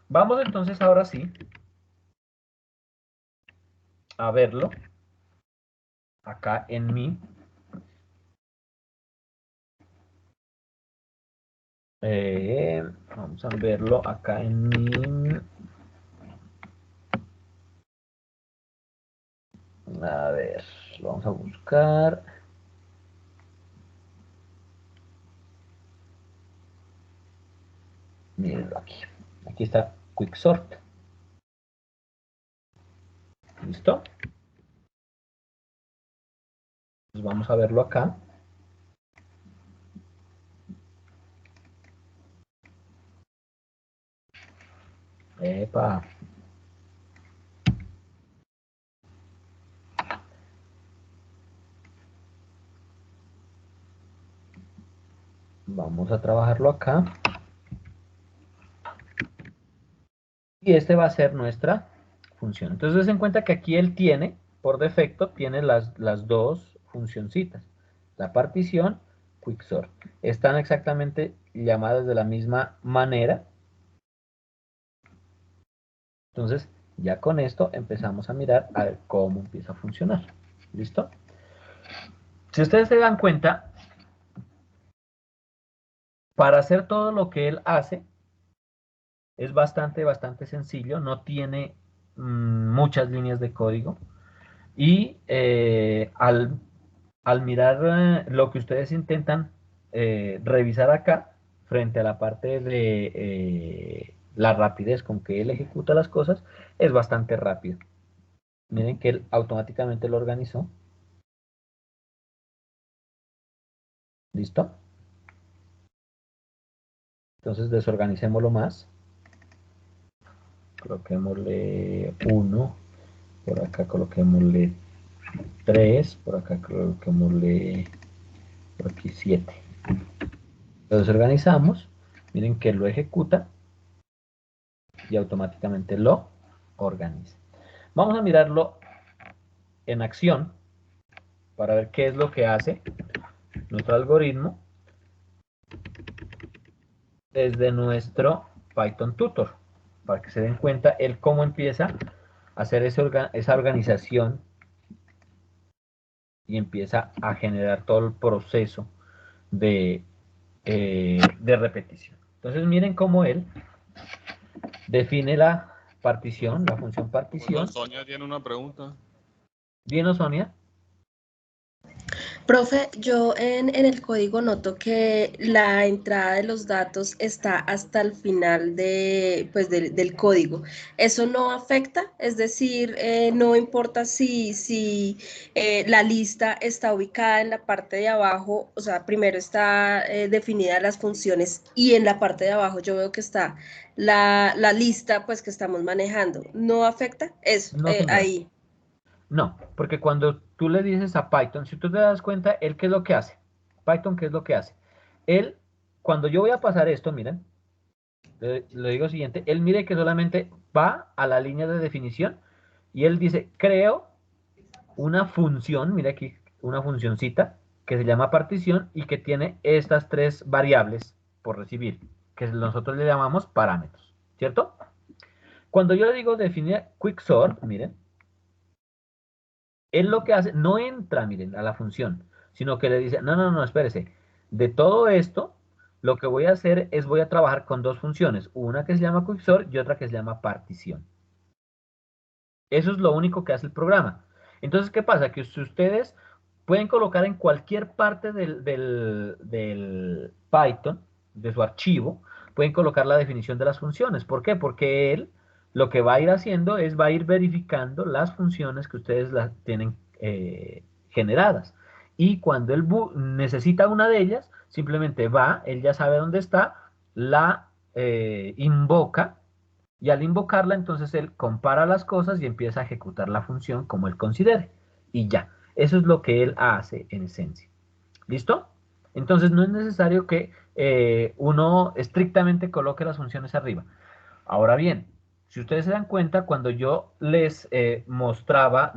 S4: Vamos entonces ahora sí a verlo acá en mi vamos a verlo acá en mi, a ver, lo vamos a buscar. Mírenlo aquí. Aquí está quicksort. ¿Listo? Pues vamos a verlo acá. Epa. Vamos a trabajarlo acá. Y este va a ser nuestra función. Entonces, den cuenta que aquí él tiene, por defecto, tiene las dos funcioncitas. La partición, quicksort. Están exactamente llamadas de la misma manera. Entonces, ya con esto empezamos a mirar a ver cómo empieza a funcionar. ¿Listo? Si ustedes se dan cuenta, para hacer todo lo que él hace, es bastante sencillo, no tiene muchas líneas de código. Y al mirar lo que ustedes intentan revisar acá, frente a la parte de la rapidez con que él ejecuta las cosas, es bastante rápido. Miren que él automáticamente lo organizó. ¿Listo? Entonces desorganicémoslo más. Coloquémosle 1, por acá coloquémosle 3, por acá coloquémosle por aquí 7. Lo desorganizamos, miren que lo ejecuta y automáticamente lo organiza. Vamos a mirarlo en acción para ver qué es lo que hace nuestro algoritmo desde nuestro Python Tutor, para que se den cuenta el cómo empieza a hacer esa organización y empieza a generar todo el proceso de repetición. Entonces miren cómo él define la partición, la función partición.
S2: Bueno, Sonia tiene una pregunta.
S4: ¿Bien, Sonia?
S7: Profe, yo en el código noto que la entrada de los datos está hasta el final pues del código. ¿Eso no afecta? Es decir, no importa si la lista está ubicada en la parte de abajo, o sea, primero está definida las funciones y en la parte de abajo yo veo que está la lista pues que estamos manejando. ¿No afecta? Eso,
S4: No, señora.
S7: ahí.
S4: No, porque cuando tú le dices a Python, si tú te das cuenta, él qué es lo que hace. Python, ¿qué es lo que hace? Él, cuando yo voy a pasar esto, miren, le digo lo siguiente, él mire que solamente va a la línea de definición y él dice, creo una función, mira aquí, una funcioncita que se llama partición y que tiene estas tres variables por recibir, que nosotros le llamamos parámetros, ¿cierto? Cuando yo le digo definir quicksort, miren, él lo que hace, no entra, miren, a la función, sino que le dice, no, espérese, de todo esto, lo que voy a hacer es voy a trabajar con dos funciones, una que se llama quicksort y otra que se llama partición. Eso es lo único que hace el programa. Entonces, ¿qué pasa? Que si ustedes pueden colocar en cualquier parte del Python, de su archivo, pueden colocar la definición de las funciones. ¿Por qué? Porque él lo que va a ir haciendo es va a ir verificando las funciones que ustedes las tienen generadas. Y cuando él necesita una de ellas, simplemente va, él ya sabe dónde está, la invoca, y al invocarla, entonces él compara las cosas y empieza a ejecutar la función como él considere. Y ya, eso es lo que él hace en esencia. ¿Listo? Entonces no es necesario que uno estrictamente coloque las funciones arriba. Ahora bien, si ustedes se dan cuenta, cuando yo les mostraba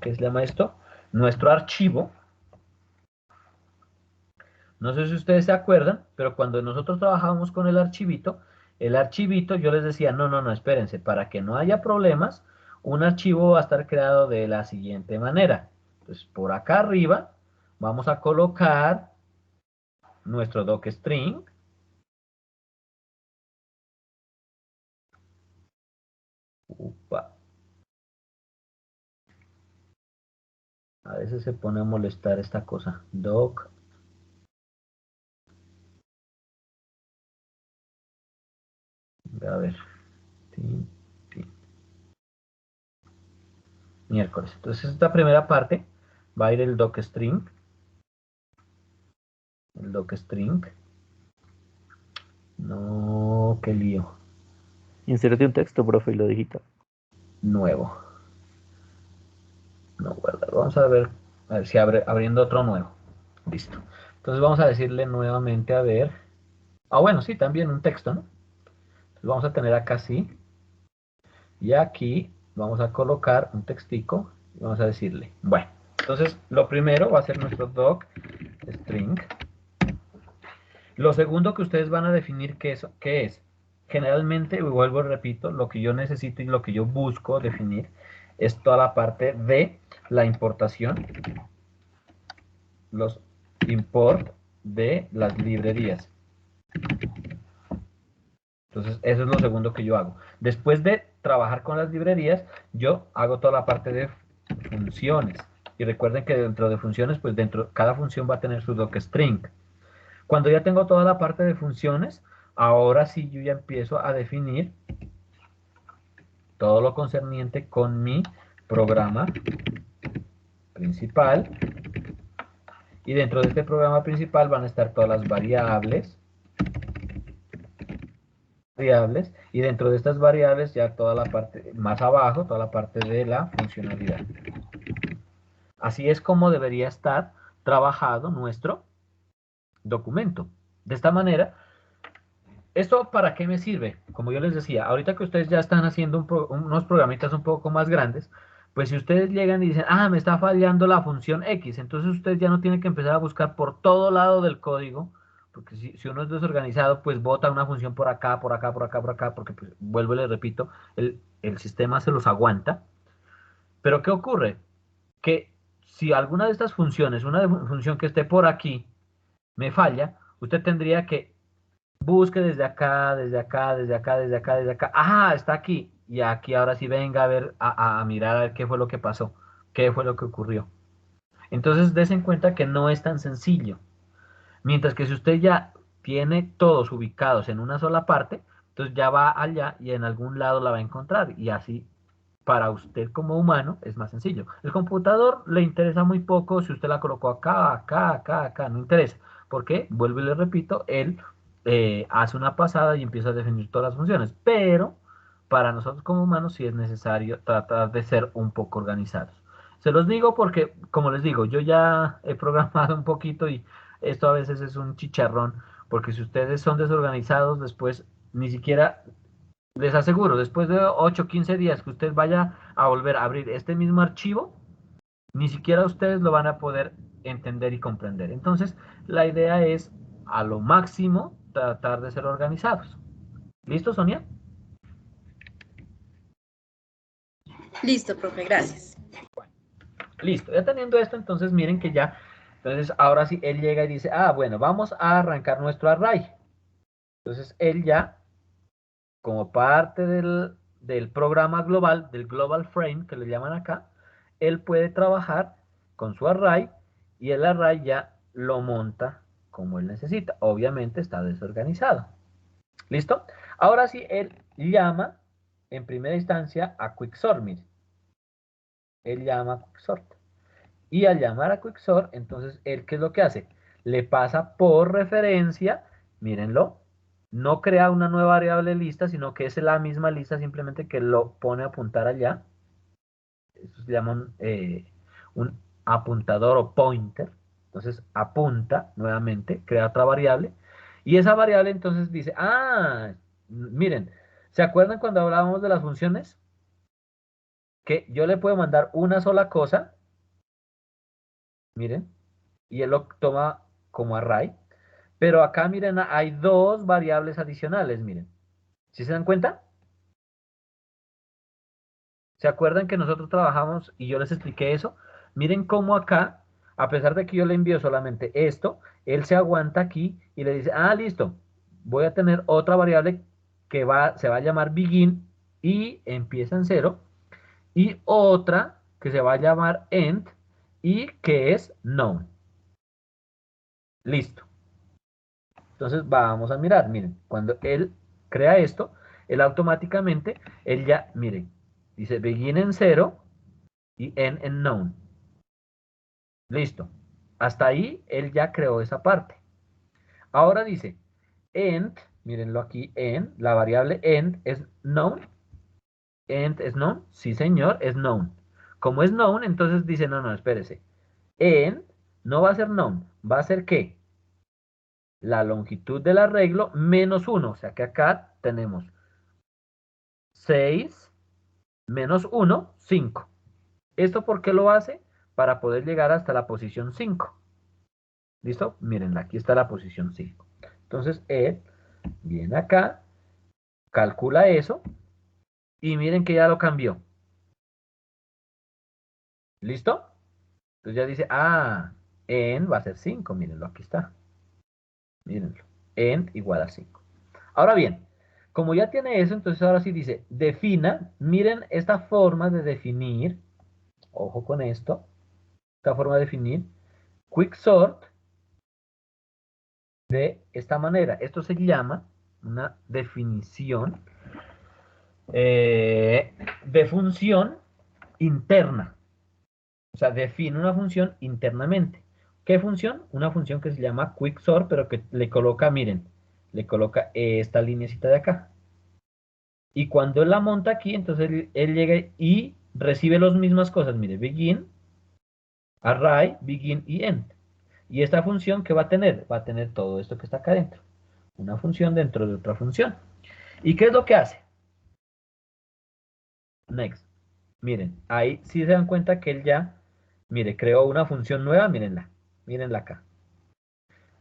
S4: ¿qué se llama esto? Nuestro archivo. No sé si ustedes se acuerdan, pero cuando nosotros trabajábamos con el archivito yo les decía, no, espérense, para que no haya problemas, un archivo va a estar creado de la siguiente manera. Entonces, por acá arriba, vamos a colocar nuestro docstring. Upa. A veces se pone a molestar esta cosa. Doc. A ver. Miércoles. Entonces esta primera parte va a ir el docstring. El docstring. No, qué lío.
S1: Inserte un texto, profe, y lo digita.
S4: Nuevo. No guardar. Vamos a ver si abriendo otro nuevo. Listo. Entonces vamos a decirle nuevamente a ver. Ah, bueno, sí, también un texto, ¿no? Entonces vamos a tener acá sí. Y aquí vamos a colocar un textico y vamos a decirle, bueno, entonces lo primero va a ser nuestro docstring. Lo segundo que ustedes van a definir qué es. Generalmente, vuelvo y repito, lo que yo necesito y lo que yo busco definir es toda la parte de la importación, los import de las librerías. Entonces, eso es lo segundo que yo hago. Después de trabajar con las librerías, yo hago toda la parte de funciones. Y recuerden que dentro de funciones, pues cada función va a tener su docstring. Cuando ya tengo toda la parte de funciones, ahora sí yo ya empiezo a definir todo lo concerniente con mi programa principal. Y dentro de este programa principal van a estar todas las variables. Y dentro de estas variables ya toda la parte más abajo, toda la parte de la funcionalidad. Así es como debería estar trabajado nuestro documento. De esta manera, ¿esto para qué me sirve? Como yo les decía, ahorita que ustedes ya están haciendo unos programitas un poco más grandes, pues si ustedes llegan y dicen, me está fallando la función X, entonces ustedes ya no tienen que empezar a buscar por todo lado del código, porque si uno es desorganizado, pues bota una función por acá, por acá, por acá, por acá, porque pues, vuelvo y les repito, el sistema se los aguanta. Pero ¿qué ocurre? Que si alguna de estas funciones, una función que esté por aquí, me falla, usted tendría que busque desde acá, desde acá, desde acá, desde acá, desde acá. Está aquí. Y aquí ahora sí venga a ver, a mirar a ver qué fue lo que pasó, qué fue lo que ocurrió. Entonces, des en cuenta que no es tan sencillo. Mientras que si usted ya tiene todos ubicados en una sola parte, entonces ya va allá y en algún lado la va a encontrar. Y así, para usted como humano, es más sencillo. El computador le interesa muy poco si usted la colocó acá, acá, acá, acá, no interesa. ¿Por qué? Vuelvo y le repito, él hace una pasada y empieza a definir todas las funciones. Pero para nosotros como humanos sí es necesario tratar de ser un poco organizados. Se los digo porque, como les digo, yo ya he programado un poquito y esto a veces es un chicharrón, porque si ustedes son desorganizados, después ni siquiera, les aseguro, después de 8 o 15 días que usted vaya a volver a abrir este mismo archivo, ni siquiera ustedes lo van a poder entender y comprender. Entonces, la idea es, a lo máximo, tratar de ser organizados. ¿Listo, Sonia?
S7: Listo, profe, gracias.
S4: Listo, ya teniendo esto, entonces miren que ya, entonces ahora sí, él llega y dice, bueno, vamos a arrancar nuestro array. Entonces, él ya, como parte del programa global, del global frame, que le llaman acá, él puede trabajar con su array y el array ya lo monta como él necesita. Obviamente está desorganizado. ¿Listo? Ahora sí, él llama en primera instancia a Quicksort. Mire. Él llama a Quicksort. Y al llamar a Quicksort, entonces, ¿él qué es lo que hace? Le pasa por referencia, mírenlo, no crea una nueva variable lista, sino que es la misma lista, simplemente que lo pone a apuntar allá. Eso se llama un apuntador o pointer. Entonces, apunta nuevamente, crea otra variable. Y esa variable entonces dice, miren, ¿se acuerdan cuando hablábamos de las funciones? Que yo le puedo mandar una sola cosa, miren, y él lo toma como array. Pero acá, miren, hay dos variables adicionales, miren. ¿Sí se dan cuenta? ¿Se acuerdan que nosotros trabajamos y yo les expliqué eso? Miren cómo acá, a pesar de que yo le envío solamente esto, él se aguanta aquí y le dice, listo, voy a tener otra variable que se va a llamar begin y empieza en 0, y otra que se va a llamar end y que es known. Listo. Entonces vamos a mirar, miren, cuando él crea esto, él automáticamente, él ya, miren, dice begin en 0 y end en known. Listo. Hasta ahí él ya creó esa parte. Ahora dice end, mírenlo aquí, end, la variable end es known. End es known, sí señor, es known. Como es known, entonces dice, no, espérese. End no va a ser known, va a ser ¿qué? La longitud del arreglo menos 1. O sea que acá tenemos 6 menos 1, 5. ¿Esto por qué lo hace? Para poder llegar hasta la posición 5. ¿Listo? Miren, aquí está la posición 5. Entonces, él viene acá, calcula eso, y miren que ya lo cambió. ¿Listo? Entonces ya dice, en va a ser 5. Mírenlo, aquí está. Mírenlo. En igual a 5. Ahora bien, como ya tiene eso, entonces ahora sí dice, defina, miren esta forma de definir, ojo con esto, esta forma de definir quicksort de esta manera. Esto se llama una definición de función interna. O sea, define una función internamente. ¿Qué función? Una función que se llama quicksort, pero que le coloca, miren, le coloca esta linecita de acá. Y cuando él la monta aquí, entonces él llega y recibe las mismas cosas. Mire, begin, array, begin y end. Y esta función, ¿qué va a tener? Va a tener todo esto que está acá dentro. Una función dentro de otra función. ¿Y qué es lo que hace? Next. Miren, ahí sí se dan cuenta que él ya, mire, creó una función nueva, mírenla. Mírenla acá.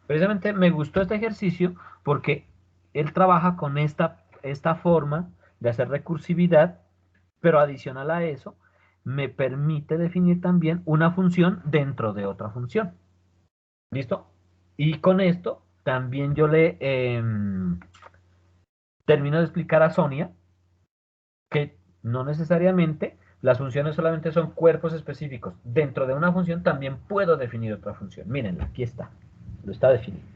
S4: Precisamente me gustó este ejercicio porque él trabaja con esta forma de hacer recursividad, pero adicional a eso, me permite definir también una función dentro de otra función. ¿Listo? Y con esto también yo le termino de explicar a Sonia que no necesariamente las funciones solamente son cuerpos específicos. Dentro de una función también puedo definir otra función. Mírenla, aquí está. Lo está definido.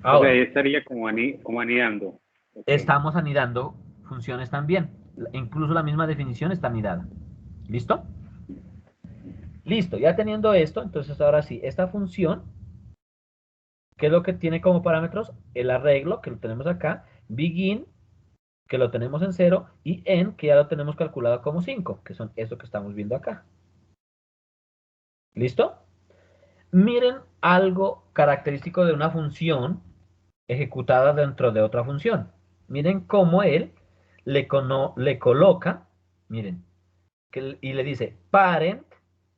S4: Ahora,
S2: o sea, estaría como anidando. Okay.
S4: Estamos anidando funciones también. Incluso la misma definición está anidada. ¿Listo? Listo, ya teniendo esto, entonces ahora sí, esta función, ¿qué es lo que tiene como parámetros? El arreglo, que lo tenemos acá, begin, que lo tenemos en 0, y end, que ya lo tenemos calculado como 5, que son eso que estamos viendo acá. ¿Listo? Miren algo característico de una función ejecutada dentro de otra función. Miren cómo él le coloca, miren, y le dice parent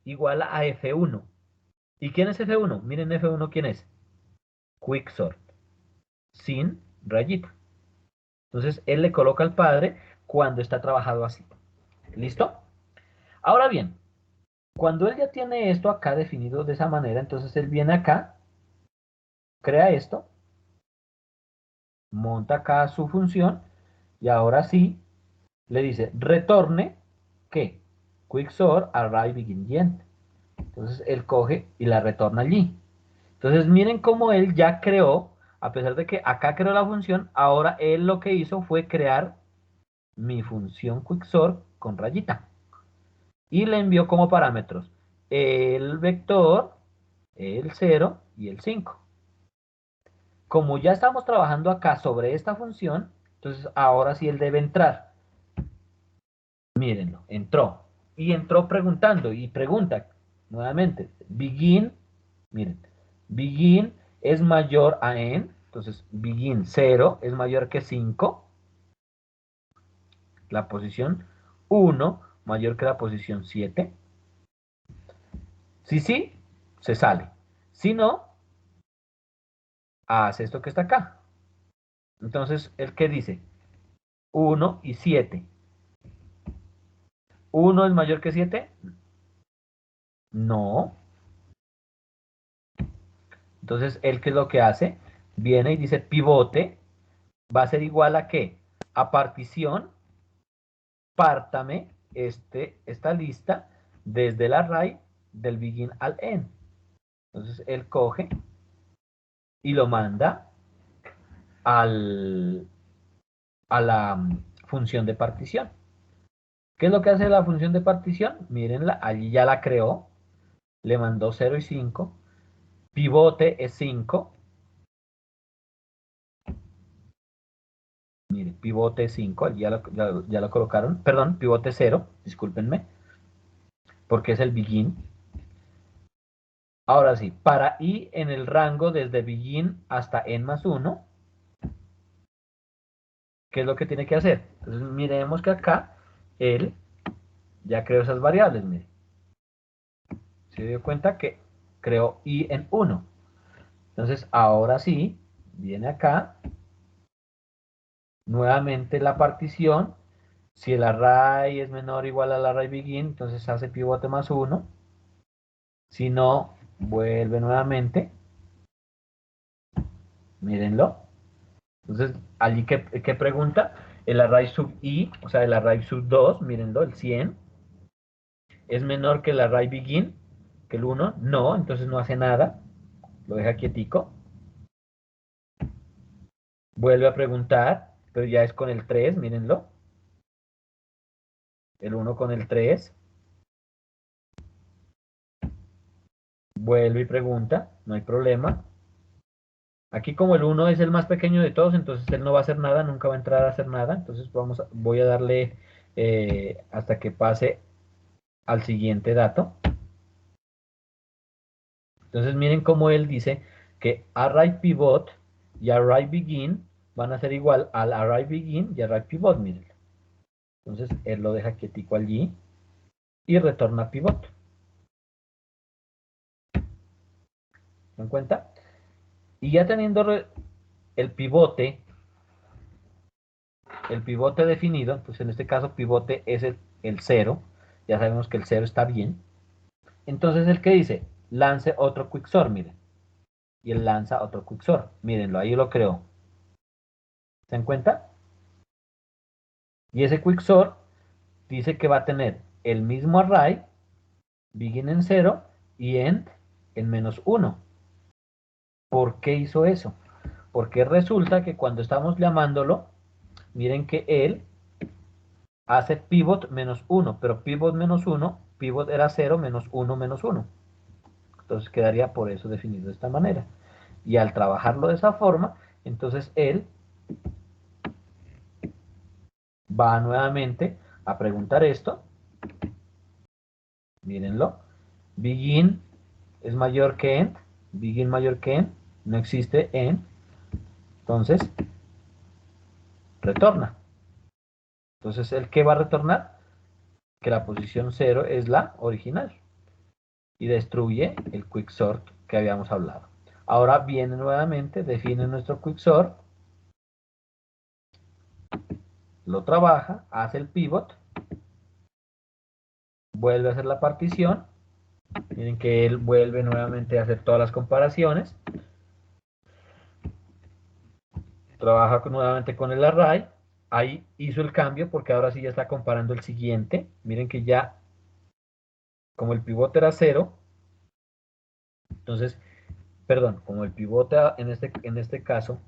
S4: igual a F1. ¿Y quién es F1? Miren F1 quién es. Quicksort. Sin rayita. Entonces él le coloca al padre cuando está trabajado así. ¿Listo? Ahora bien, cuando él ya tiene esto acá definido de esa manera, entonces él viene acá, crea esto, monta acá su función y ahora sí le dice retorne ¿qué? Quicksort array begin y end. Entonces él coge y la retorna allí. Entonces miren cómo él ya creó, a pesar de que acá creó la función, ahora él lo que hizo fue crear mi función quicksort con rayita. Y le envió como parámetros el vector, el 0 y el 5. Como ya estamos trabajando acá sobre esta función, entonces ahora sí él debe entrar. Mírenlo, entró. Y entró preguntando y pregunta nuevamente, begin, miren, begin es mayor a end, entonces begin 0 es mayor que 5, la posición 1 mayor que la posición 7. Si sí, se sale. Si no, hace esto que está acá. Entonces, ¿el qué dice? 1 y 7. ¿1 es mayor que 7? No. Entonces, ¿él qué es lo que hace? Viene y dice pivote. ¿Va a ser igual a qué? A partición. Pártame esta lista desde el array del begin al end. Entonces, él coge y lo manda a la función de partición. ¿Qué es lo que hace la función de partición? Mírenla, allí ya la creó. Le mandó 0 y 5. Pivote es 5. Mire, pivote es 5. Allí ya lo colocaron. Perdón, pivote 0. Discúlpenme. Porque es el begin. Ahora sí, para i en el rango desde begin hasta n más 1. ¿Qué es lo que tiene que hacer? Entonces miremos que acá él ya creó esas variables. Mire. Se dio cuenta que creó i en 1. Entonces ahora sí, viene acá. Nuevamente la partición. Si el array es menor o igual al array begin, entonces hace pivote más 1. Si no, vuelve nuevamente. Mírenlo. Entonces, allí ¿qué pregunta? El array sub i, o sea, el array sub 2, mírenlo, el 100, es menor que el array begin. que el 1, no, entonces no hace nada, lo deja quietico. Vuelve a preguntar, pero ya es con el 3, mírenlo. El 1 con el 3. Vuelve y pregunta, no hay problema. Aquí como el 1 es el más pequeño de todos, entonces él no va a hacer nada, nunca va a entrar a hacer nada. Entonces voy a darle hasta que pase al siguiente dato. Entonces miren cómo él dice que arrayPivot y arrayBegin van a ser igual al arrayBegin y arrayPivot, miren. Entonces él lo deja quietico allí y retorna pivot. ¿Se dan cuenta? Y ya teniendo el pivote definido, entonces en este caso pivote es el 0, ya sabemos que el 0 está bien. Entonces el que dice, lance otro quicksort, miren. Y él lanza otro quicksort, mírenlo, ahí lo creó. ¿Se dan cuenta? Y ese quicksort dice que va a tener el mismo array, begin en 0 y end en -1. ¿Por qué hizo eso? Porque resulta que cuando estamos llamándolo, miren que él hace pivot -1, pero pivot -1, pivot era 0, -1, -1. Entonces quedaría por eso definido de esta manera. Y al trabajarlo de esa forma, entonces él va nuevamente a preguntar esto. Mírenlo. Begin es mayor que end. Begin mayor que end. No existe end. Entonces, retorna. Entonces, ¿el qué va a retornar? Que la posición 0 es la original. Y destruye el quicksort que habíamos hablado. Ahora viene nuevamente, define nuestro quicksort. Lo trabaja, hace el pivot. Vuelve a hacer la partición. Miren que él vuelve nuevamente a hacer todas las comparaciones. Trabaja nuevamente con el array. Ahí hizo el cambio porque ahora sí ya está comparando el siguiente. Miren que ya, como el pivote era 0, entonces, perdón, como el pivote en este caso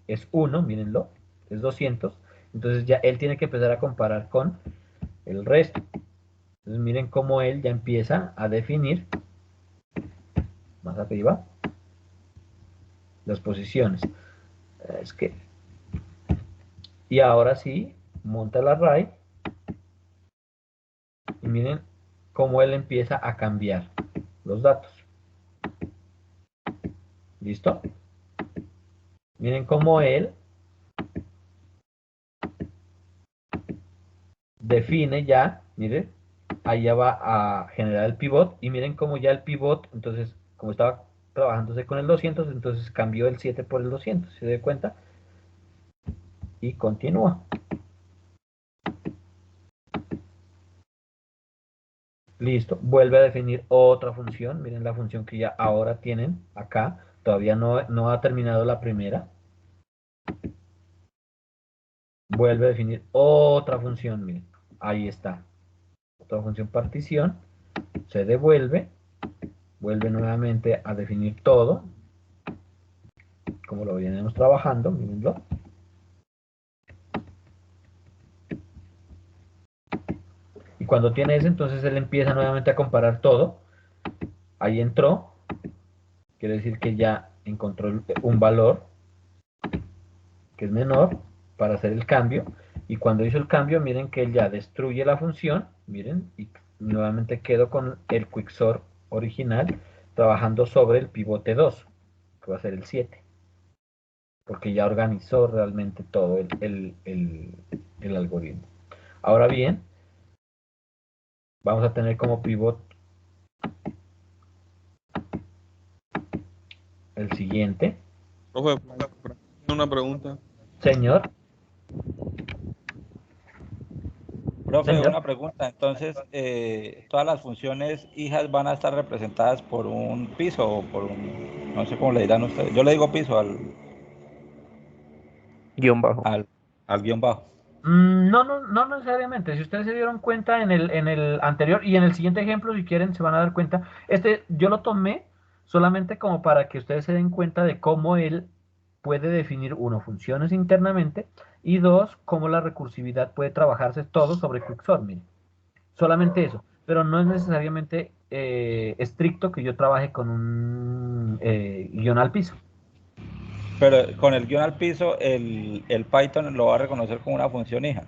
S4: es 1, mírenlo, es 200, entonces ya él tiene que empezar a comparar con el resto. Entonces miren cómo él ya empieza a definir, más arriba, las posiciones. Y ahora sí, monta el array. Y miren cómo él empieza a cambiar los datos. ¿Listo? Miren cómo él define ya, miren, ahí ya va a generar el pivot. Y miren cómo ya el pivot, entonces, como estaba trabajándose con el 200, entonces cambió el 7 por el 200. ¿Se da cuenta? Y continúa. Listo, vuelve a definir otra función. Miren la función que ya ahora tienen acá. Todavía no ha terminado la primera. Vuelve a definir otra función. Miren, ahí está. Otra función partición. Se devuelve. Vuelve nuevamente a definir todo. Como lo venimos trabajando. Mírenlo. Y cuando tiene ese, entonces él empieza nuevamente a comparar todo. Ahí entró. Quiere decir que ya encontró un valor que es menor para hacer el cambio. Y cuando hizo el cambio, miren que él ya destruye la función. Miren, y nuevamente quedo con el quicksort original trabajando sobre el pivote 2, que va a ser el 7. Porque ya organizó realmente todo el algoritmo. Ahora bien, vamos a tener como pivot el siguiente.
S8: Profe, una pregunta.
S4: Señor.
S3: Profe,
S4: Señor.
S3: una pregunta. Entonces, ¿todas las funciones hijas van a estar representadas por un piso o por un, no sé cómo le dirán ustedes? Yo le digo piso
S1: Guión bajo.
S3: al guión bajo.
S4: No necesariamente. Si ustedes se dieron cuenta en el anterior y en el siguiente ejemplo, si quieren, se van a dar cuenta. Yo lo tomé solamente como para que ustedes se den cuenta de cómo él puede definir, uno, funciones internamente y dos, cómo la recursividad puede trabajarse todo sobre Quicksort. Miren, solamente eso. Pero no es necesariamente estricto que yo trabaje con un guión al piso.
S3: Pero con el guión al piso, el Python lo va a reconocer como una función hija.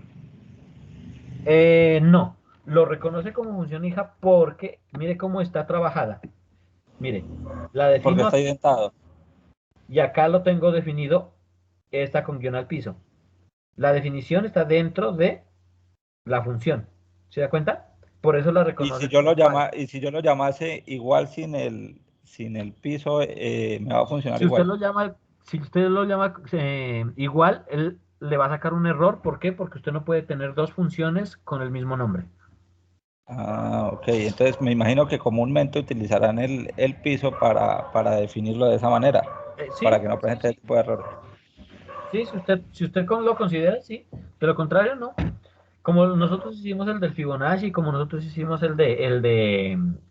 S4: No, lo reconoce como función hija porque mire cómo está trabajada. Mire, la
S3: Porque
S4: defino
S3: está
S4: aquí
S3: identado.
S4: y acá lo tengo definido, esta con guión al piso. La definición está dentro de la función. ¿Se da cuenta? Por eso la
S3: Y
S4: reconoce
S3: si yo
S4: como tal.
S3: y si yo lo llamase igual sin el piso, me va a funcionar
S4: Si usted
S3: igual.
S4: lo llama, si usted lo llama igual, él le va a sacar un error. ¿Por qué? Porque usted no puede tener dos funciones con el mismo nombre.
S3: Ah, ok. Entonces me imagino que comúnmente utilizarán el piso para definirlo de esa manera,
S4: Sí,
S3: para que no presente ese tipo de errores.
S4: sí, si usted lo considera, sí. De lo contrario, no. Como nosotros hicimos el del Fibonacci, como nosotros hicimos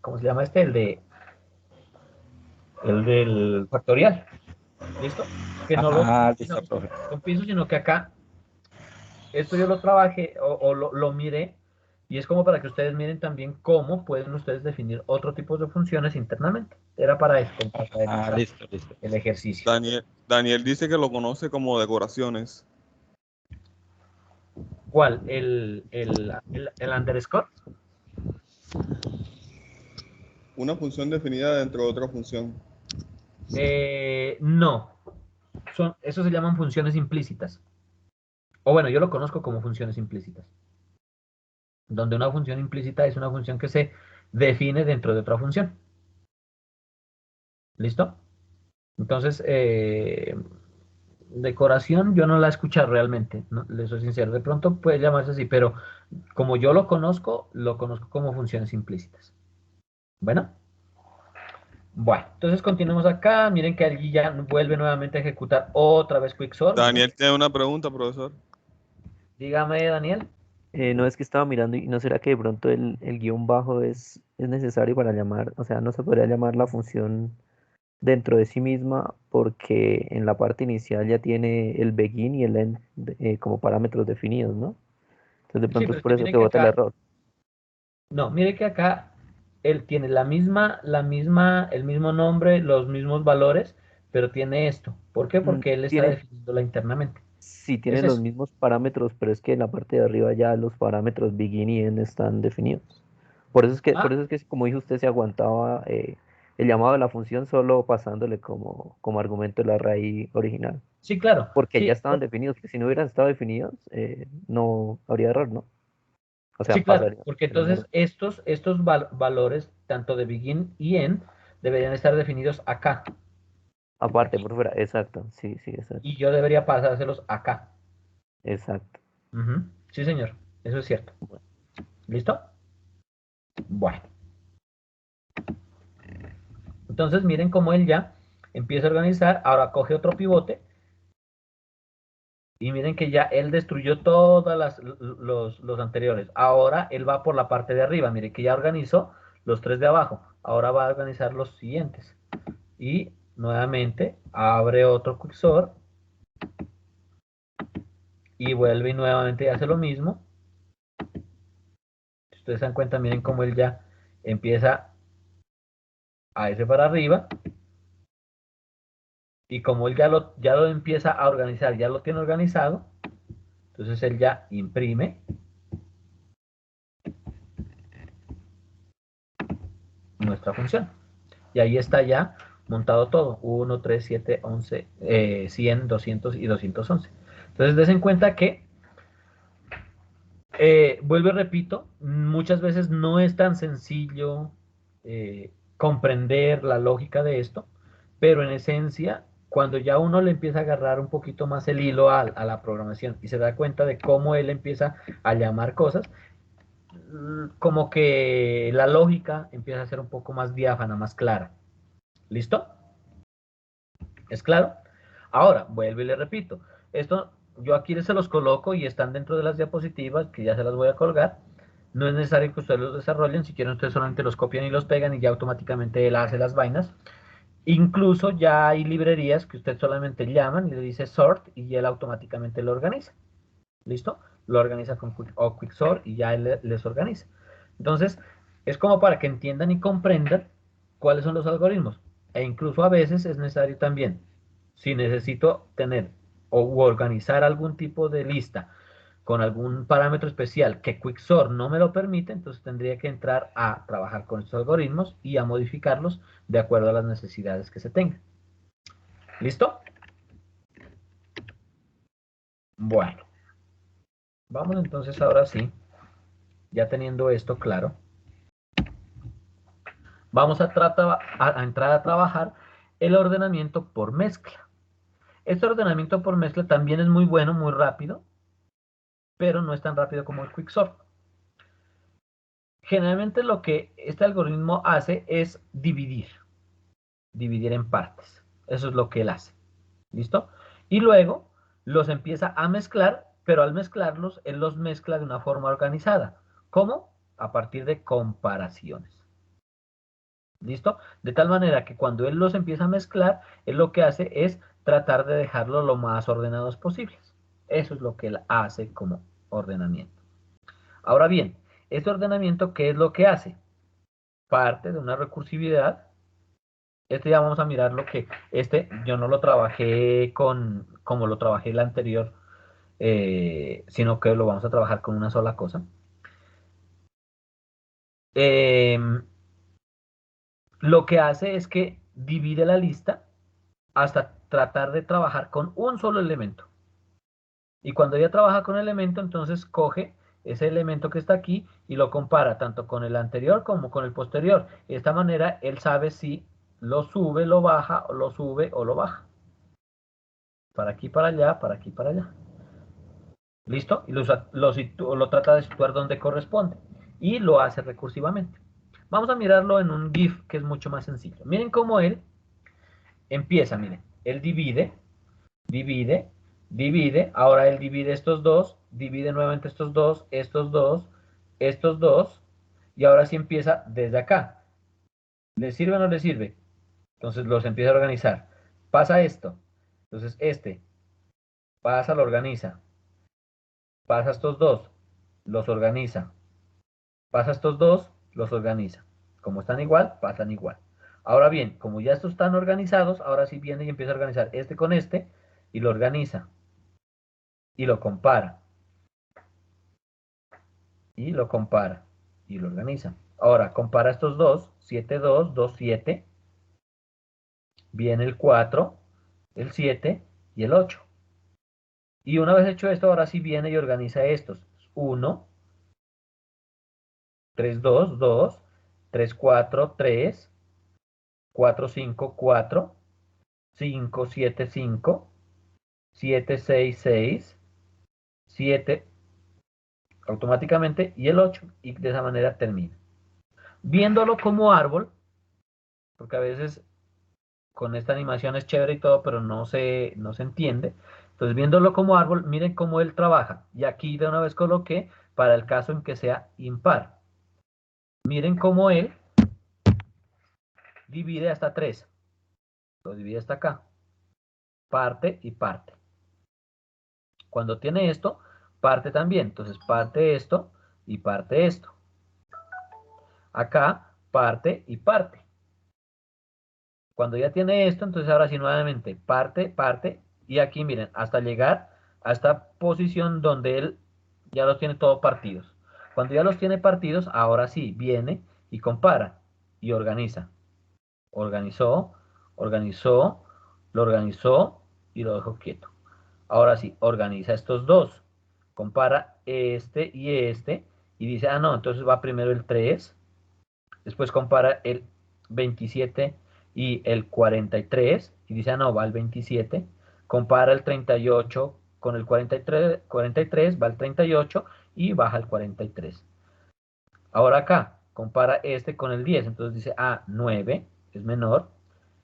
S4: ¿cómo se llama este? El del factorial. ¿Listo? Que no lo
S3: Listo, profe.
S4: con piso, sino que acá, esto yo lo trabajé o lo miré, y es como para que ustedes miren también cómo pueden ustedes definir otro tipo de funciones internamente. Era para eso, como para demostrar
S3: Listo, listo.
S4: el ejercicio.
S8: Daniel dice que lo conoce como decoraciones.
S4: ¿Cuál? ¿El underscore?
S8: Una función definida dentro de otra función.
S4: No. Eso se llaman funciones implícitas. O bueno, yo lo conozco como funciones implícitas. Donde una función implícita es una función que se define dentro de otra función. ¿Listo? Entonces, decoración yo no la he escuchado realmente, ¿no? Le soy sincero. De pronto puede llamarse así, pero como yo lo conozco como funciones implícitas. Bueno, entonces continuemos acá. Miren que allí ya vuelve nuevamente a ejecutar otra vez Quicksort. Miren.
S8: Daniel tiene una pregunta, profesor.
S4: Dígame, Daniel.
S1: No, es que estaba mirando y no será que de pronto el guión bajo es necesario para llamar, o sea, no se podría llamar la función dentro de sí misma porque en la parte inicial ya tiene el begin y el end como parámetros definidos, ¿no? Entonces de
S4: Sí,
S1: pronto
S4: pero
S1: es
S4: es
S1: por
S4: que
S1: eso
S4: miren
S1: que
S4: que
S1: bota el
S4: acá,
S1: error.
S4: no, mire que acá él tiene el mismo nombre, los mismos valores, pero tiene esto. ¿Por qué?
S1: Mm,
S4: Porque él está
S1: Tiene,
S4: definiéndola internamente.
S1: sí
S4: Es
S1: tiene los
S4: eso.
S1: mismos parámetros, pero es que en la parte de arriba ya los parámetros begin y end están definidos. Por
S4: Ah,
S1: eso es que como dijo usted, se aguantaba el llamado de la función solo pasándole como argumento de la raíz original.
S4: sí, claro.
S1: Porque ya
S4: Sí,
S1: estaban definidos, que si no hubieran estado definidos, no habría error, ¿no? O sea,
S4: sí, claro.
S1: pasaría
S4: Porque
S1: el
S4: entonces
S1: error.
S4: estos valores, tanto de begin y end, deberían estar definidos acá.
S1: Aparte,
S4: Aquí.
S1: por fuera, exacto, sí, sí, exacto,
S4: Y yo debería pasárselos acá.
S1: exacto.
S4: Ujú. Sí, señor. Eso es cierto. ¿Listo? Bueno. Entonces miren cómo él ya empieza a organizar. Ahora coge otro pivote. Y miren que ya él destruyó todos los anteriores. Ahora él va por la parte de arriba. Miren que ya organizó los tres de abajo. Ahora va a organizar los siguientes. Y nuevamente abre otro Quicksort. Y vuelve y nuevamente hace lo mismo. Si ustedes se dan cuenta, miren cómo él ya empieza a irse para arriba. Y como él ya lo empieza a organizar, ya lo tiene organizado. Entonces él ya imprime nuestra función. Y ahí está ya montado todo. 1, 3, 7, 11, 100, 200 y 211. Entonces, des en cuenta que, vuelvo y repito, muchas veces no es tan sencillo comprender la lógica de esto, pero en esencia, cuando ya uno le empieza a agarrar un poquito más el hilo a la programación y se da cuenta de cómo él empieza a llamar cosas, como que la lógica empieza a ser un poco más diáfana, más clara. ¿Listo? ¿Es claro? Ahora, vuelvo y le repito. Esto yo aquí se los coloco y están dentro de las diapositivas, que ya se las voy a colgar. No es necesario que ustedes los desarrollen, si quieren ustedes solamente los copian y los pegan y ya automáticamente él hace las vainas. Incluso ya hay librerías que usted solamente llaman y le dice sort y él automáticamente lo organiza. ¿Listo? Lo organiza con Quicksort y ya él les organiza. Entonces, es como para que entiendan y comprendan cuáles son los algoritmos. E incluso a veces es necesario también, si necesito tener o organizar algún tipo de lista con algún parámetro especial que Quicksort no me lo permite, entonces tendría que entrar a trabajar con estos algoritmos y a modificarlos de acuerdo a las necesidades que se tengan. ¿Listo? Bueno, vamos entonces ahora sí, ya teniendo esto claro, vamos a entrar a trabajar el ordenamiento por mezcla. Este ordenamiento por mezcla también es muy bueno, muy rápido, pero no es tan rápido como el Quicksort. Generalmente lo que este algoritmo hace es dividir en partes. Eso es lo que él hace. ¿Listo? Y luego los empieza a mezclar, pero al mezclarlos, él los mezcla de una forma organizada. ¿Cómo? A partir de comparaciones. ¿Listo? De tal manera que cuando él los empieza a mezclar, él lo que hace es tratar de dejarlo lo más ordenados posibles. Eso es lo que él hace como ordenamiento. Ahora bien, este ordenamiento, ¿qué es lo que hace? Parte de una recursividad. Este ya vamos a mirar lo que, yo no lo trabajé como lo trabajé el anterior, sino que lo vamos a trabajar con una sola cosa. Lo que hace es que divide la lista hasta tratar de trabajar con un solo elemento. Y cuando ya trabaja con elemento, entonces coge ese elemento que está aquí y lo compara tanto con el anterior como con el posterior. De esta manera, él sabe si lo sube, lo baja, o lo sube o lo baja. Para aquí, para allá, para aquí, para allá. ¿Listo? Y lo trata de situar donde corresponde. Y lo hace recursivamente. Vamos a mirarlo en un GIF que es mucho más sencillo. Miren cómo él empieza, miren. Él divide, divide, divide. Ahora él divide estos dos, divide nuevamente estos dos, estos dos, estos dos. Y ahora sí empieza desde acá. ¿Le sirve o no le sirve? Entonces los empieza a organizar. Pasa esto. Entonces pasa, lo organiza. Pasa estos dos, los organiza. Pasa estos dos, los organiza. Como están igual, pasan igual. Ahora bien, como ya estos están organizados, ahora sí viene y empieza a organizar este con este y lo organiza. Y lo compara. Y lo compara. Y lo organiza. Ahora, compara estos dos, 7, 2, 2, 7. Viene el 4, el 7 y el 8. Y una vez hecho esto, ahora sí viene y organiza estos. 1, 3, 2, 2, 3, 4, 3, 4, 5, 4, 5, 7, 5, 7, 6, 6, 7, automáticamente, y el 8, y de esa manera termina. Viéndolo como árbol, porque a veces con esta animación es chévere y todo, pero no se entiende. Entonces, viéndolo como árbol, miren cómo él trabaja. Y aquí de una vez coloqué para el caso en que sea impar. Miren cómo él divide hasta 3. Lo divide hasta acá. Parte y parte. Cuando tiene esto, parte también. Entonces, parte esto y parte esto. Acá, parte y parte. Cuando ya tiene esto, entonces ahora sí nuevamente, parte, parte. Y aquí miren, hasta llegar a esta posición donde él ya los tiene todos partidos. Cuando ya los tiene partidos, ahora sí, viene y compara y organiza. Organizó, organizó, lo organizó y lo dejó quieto. Ahora sí, organiza estos dos. Compara este y dice, ah, no, entonces va primero el 3, después compara el 27 y el 43 y dice, ah, no, va el 27, compara el 38 con el 43, va el 38 y baja el 43. Ahora acá, compara este con el 10, entonces dice, ah, 9 es menor,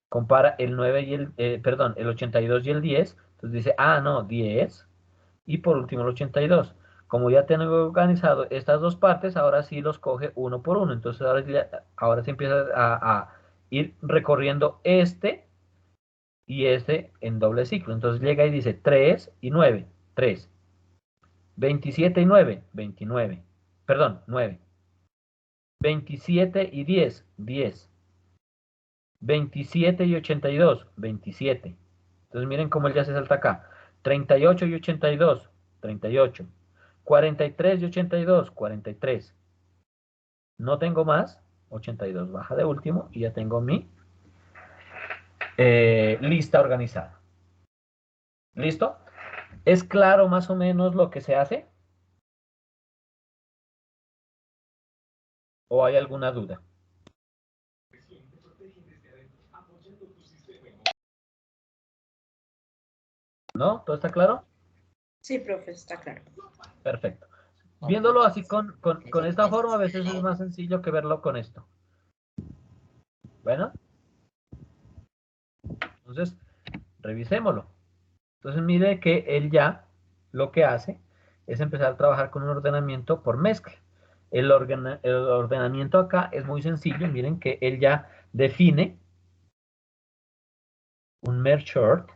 S4: compara el 9 y el 82 y el 10, entonces dice, ah, no, 10, y por último el 82. Como ya tengo organizado estas dos partes, ahora sí los coge uno por uno. Entonces ahora sí empieza a ir recorriendo este y este en doble ciclo. Entonces llega y dice 3 y 9, 3. 27 y 9, 29. Perdón, 9. 27 y 10, 10. 27 y 82, 27. Entonces miren cómo él ya se salta acá. 38 y 82, 38. 43 y 82, 43. No tengo más, 82 baja de último y ya tengo mi lista organizada. ¿Listo? ¿Es claro más o menos lo que se hace? ¿O hay alguna duda? ¿No? ¿Todo está claro?
S7: Sí, profe, está claro.
S4: Perfecto. Viéndolo así con esta forma, a veces es más sencillo que verlo con esto. Bueno. Entonces, revisémoslo. Entonces, mire que él ya lo que hace es empezar a trabajar con un ordenamiento por mezcla. El ordenamiento acá es muy sencillo. Miren que él ya define un merge short,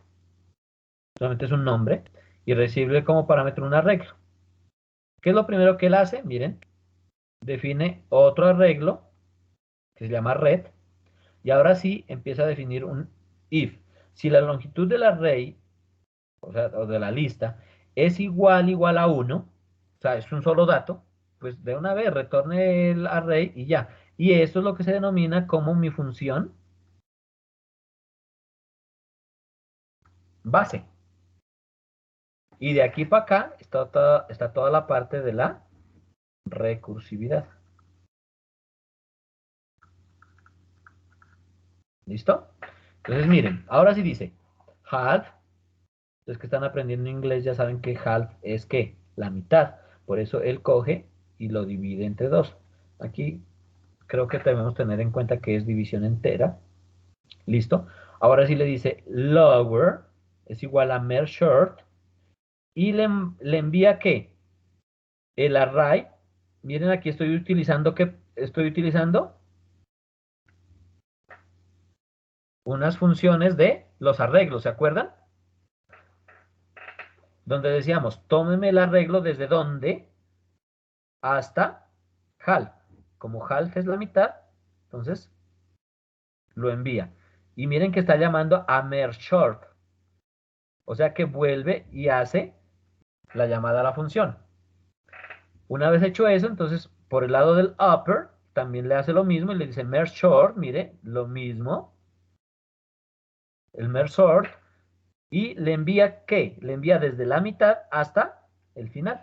S4: solamente es un nombre, y recibe como parámetro un arreglo. ¿Qué es lo primero que él hace? Miren, define otro arreglo que se llama red, y ahora sí empieza a definir un if. Si la longitud del array, o sea, o de la lista, es igual a 1, o sea, es un solo dato, pues de una vez retorne el array y ya. Y esto es lo que se denomina como mi función base. Y de aquí para acá está toda la parte de la recursividad. ¿Listo? Entonces miren, ahora sí dice half. Los que están aprendiendo inglés ya saben que half es ¿qué? La mitad. Por eso él coge y lo divide entre 2. Aquí creo que debemos tener en cuenta que es división entera. ¿Listo? Ahora sí le dice lower es igual a merge short y le envía ¿qué? El array. Miren, aquí estoy utilizando unas funciones de los arreglos, ¿se acuerdan? Donde decíamos, tómeme el arreglo desde donde hasta half. Como half es la mitad, entonces lo envía. Y miren que está llamando a merge short. O sea que vuelve y hace la llamada a la función. Una vez hecho eso, entonces por el lado del upper también le hace lo mismo y le dice merge short, mire, lo mismo. El merge short. Y le envía ¿qué? Le envía desde la mitad hasta el final.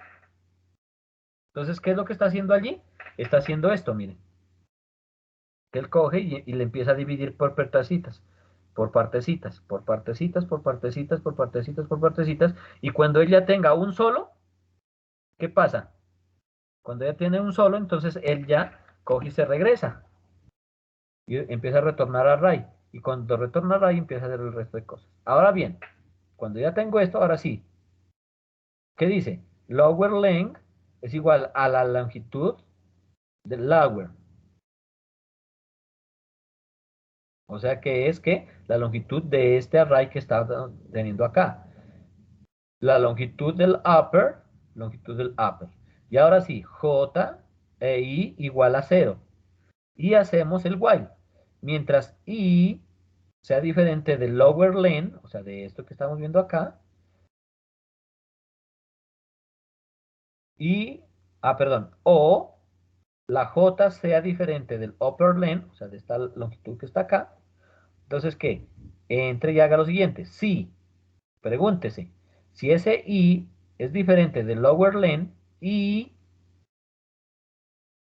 S4: Entonces, ¿qué es lo que está haciendo allí? Está haciendo esto, miren. Que él coge y le empieza a dividir por partecitas, por partecitas, por partecitas, por partecitas, por partecitas, por partecitas. Y cuando él ya tenga un solo, ¿qué pasa? Cuando ya tiene un solo, entonces él ya coge y se regresa. Y empieza a retornar a array. Y cuando retorna a array, empieza a hacer el resto de cosas. Ahora bien, cuando ya tengo esto, ahora sí. ¿Qué dice? Lower length es igual a la longitud del lower. O sea que es que la longitud de este array que está teniendo acá. La longitud del upper, longitud del upper. Y ahora sí, J e I igual a 0. Y hacemos el while. Mientras I sea diferente del lower len, o sea, de esto que estamos viendo acá. O la J sea diferente del upper len, o sea, de esta longitud que está acá. Entonces, ¿qué? Entre y haga lo siguiente. Si, pregúntese, si ese I es diferente del lower len y,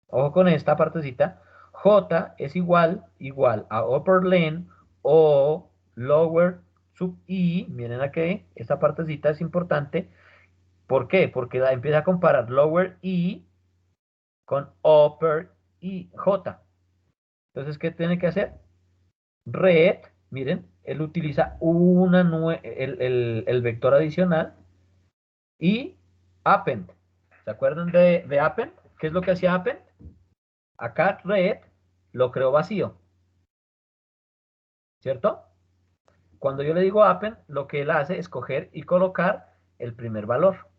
S4: ojo con esta partecita, J es igual a upper len o lower sub I, miren aquí, esta partecita es importante. ¿Por qué? Porque empieza a comparar lower I con upper I, J. Entonces, ¿qué tiene que hacer? Red, miren, él utiliza el vector adicional y append. ¿Se acuerdan de append? ¿Qué es lo que hacía append? Acá red lo creó vacío, ¿cierto? Cuando yo le digo append, lo que él hace es coger y colocar el primer valor.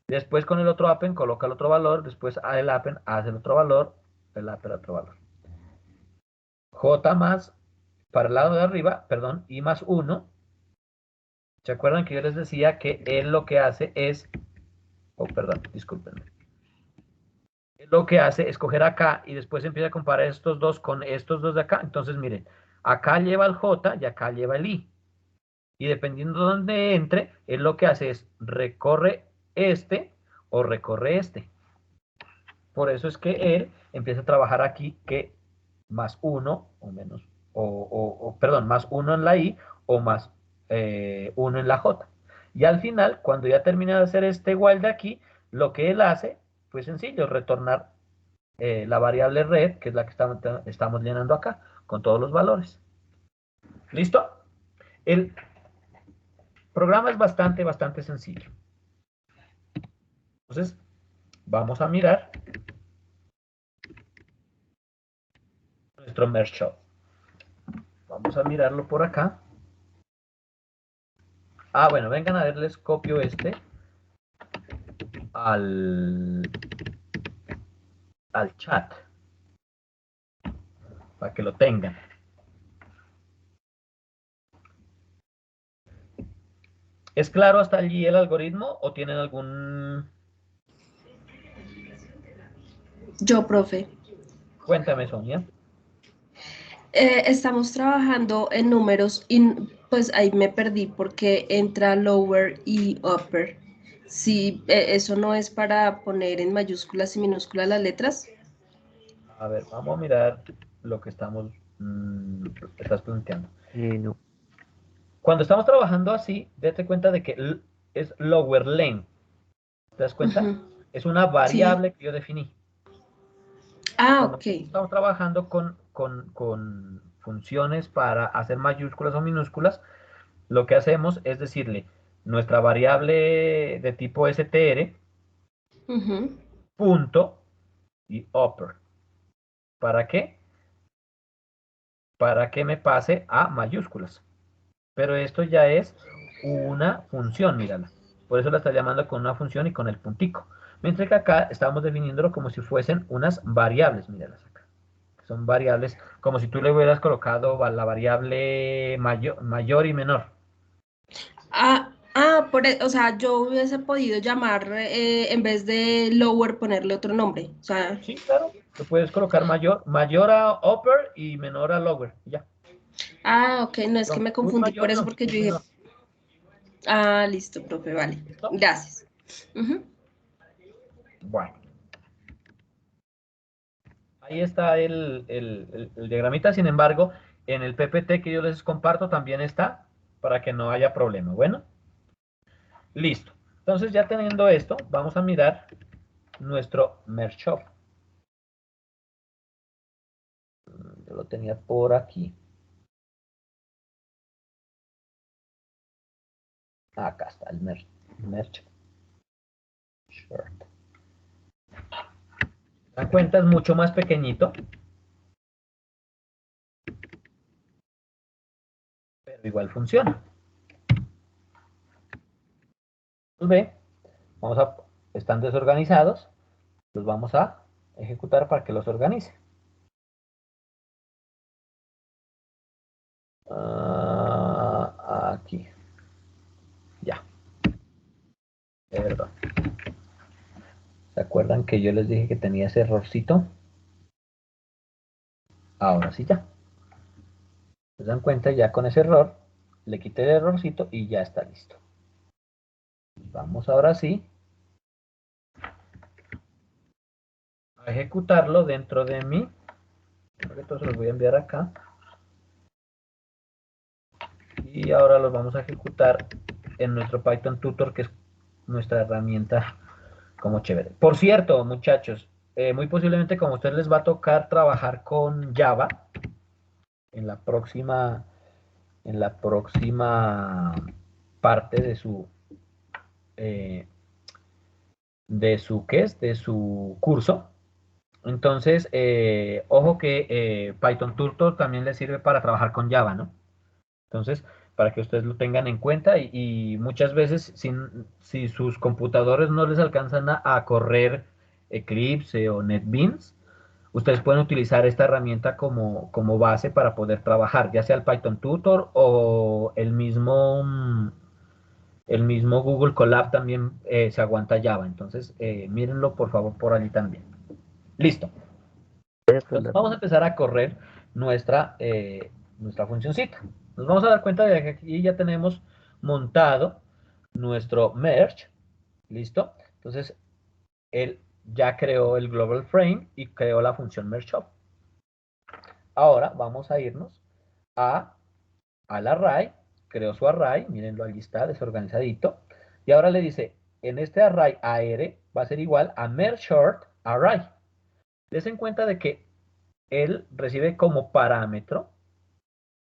S4: Después con el otro append coloca el otro valor, después el append hace el otro valor, el append otro valor. J más, para el lado de arriba, perdón, I más 1. ¿Se acuerdan que yo les decía que él lo que hace es, perdón, discúlpenme. Él lo que hace es coger acá y después empieza a comparar estos dos con estos dos de acá. Entonces, miren, acá lleva el J y acá lleva el I. Y dependiendo de dónde entre, él lo que hace es recorre este o recorre este. Por eso es que él empieza a trabajar aquí que más 1 o menos, perdón, más 1 en la I o más 1 en la J. Y al final, cuando ya termina de hacer este while de aquí, lo que él hace, pues sencillo, retornar la variable red, que es la que estamos llenando acá, con todos los valores. ¿Listo? El programa es bastante sencillo. Entonces, vamos a mirar nuestro merge shop. Vamos a mirarlo por acá. Ah, bueno, vengan a ver, les copio este al chat para que lo tengan. ¿Es claro hasta allí el algoritmo o tienen algún...?
S7: Yo, profe.
S4: Cuéntame, Sonia.
S7: Estamos trabajando en números y pues ahí me perdí porque entra lower y upper. Sí, eso no es para poner en mayúsculas y minúsculas las letras.
S4: A ver, vamos a mirar lo que estás planteando.
S1: No.
S4: Cuando estamos trabajando así, date cuenta de que es lower len. ¿Te das cuenta? Es una variable que yo definí. Cuando
S7: Ok.
S4: estamos trabajando con funciones para hacer mayúsculas o minúsculas, lo que hacemos es decirle nuestra variable de tipo str, punto y upper. ¿Para qué? Para que me pase a mayúsculas. Pero esto ya es una función, mírala. Por eso la está llamando con una función y con el puntico. Mientras que acá estamos definiéndolo como si fuesen unas variables, míralas acá. Son variables, como si tú le hubieras colocado la variable mayor y menor.
S7: O sea, yo hubiese podido llamar, en vez de lower, ponerle otro nombre. O sea,
S4: Sí, claro. Lo puedes colocar mayor a upper y menor a lower. Ya.
S7: ok, no es que me
S4: Muy
S7: confundí por
S4: mayor
S7: eso,
S4: no,
S7: porque
S4: muy
S7: yo dije,
S4: menor.
S7: Listo, profe, vale.
S4: ¿Listo?
S7: Gracias.
S4: Bueno. Ahí está el diagramita, sin embargo, en el PPT que yo les comparto también está para que no haya problema. Bueno, listo. Entonces ya teniendo esto, vamos a mirar nuestro merge shop. Yo lo tenía por aquí. Acá está el merge shop. ¿Se dan cuenta? Es mucho más pequeñito. Pero igual funciona. Pues ve, están desorganizados, los vamos a ejecutar para que los organice. Aquí. Ya. Perdón. ¿Se acuerdan que yo les dije que tenía ese errorcito? Ahora sí ya. ¿Se dan cuenta? Ya con ese error, le quité el errorcito y ya está listo. Vamos ahora sí a ejecutarlo dentro de mi... Entonces los voy a enviar acá. Y ahora los vamos a ejecutar en nuestro Python Tutor, que es nuestra herramienta como chévere. Por cierto, muchachos, muy posiblemente como a ustedes les va a tocar trabajar con Java en la próxima parte de su ¿qué es? De su curso. Entonces, ojo que Python Tutor también le sirve para trabajar con Java, ¿no? Entonces, para que ustedes lo tengan en cuenta y muchas veces si sus computadores no les alcanzan a correr Eclipse o NetBeans, ustedes pueden utilizar esta herramienta como base para poder trabajar, ya sea el Python Tutor o el mismo Google Colab también se aguanta Java. Entonces, mírenlo por favor por allí también. Listo. Entonces vamos a empezar a correr nuestra funcioncita. Nos vamos a dar cuenta de que aquí ya tenemos montado nuestro merge. ¿Listo? Entonces, él ya creó el global frame y creó la función merge up. Ahora vamos a irnos al array. Creó su array. Mírenlo, allí está, desorganizadito. Y ahora le dice, en este array AR va a ser igual a merge short array. Les en cuenta de que él recibe como parámetro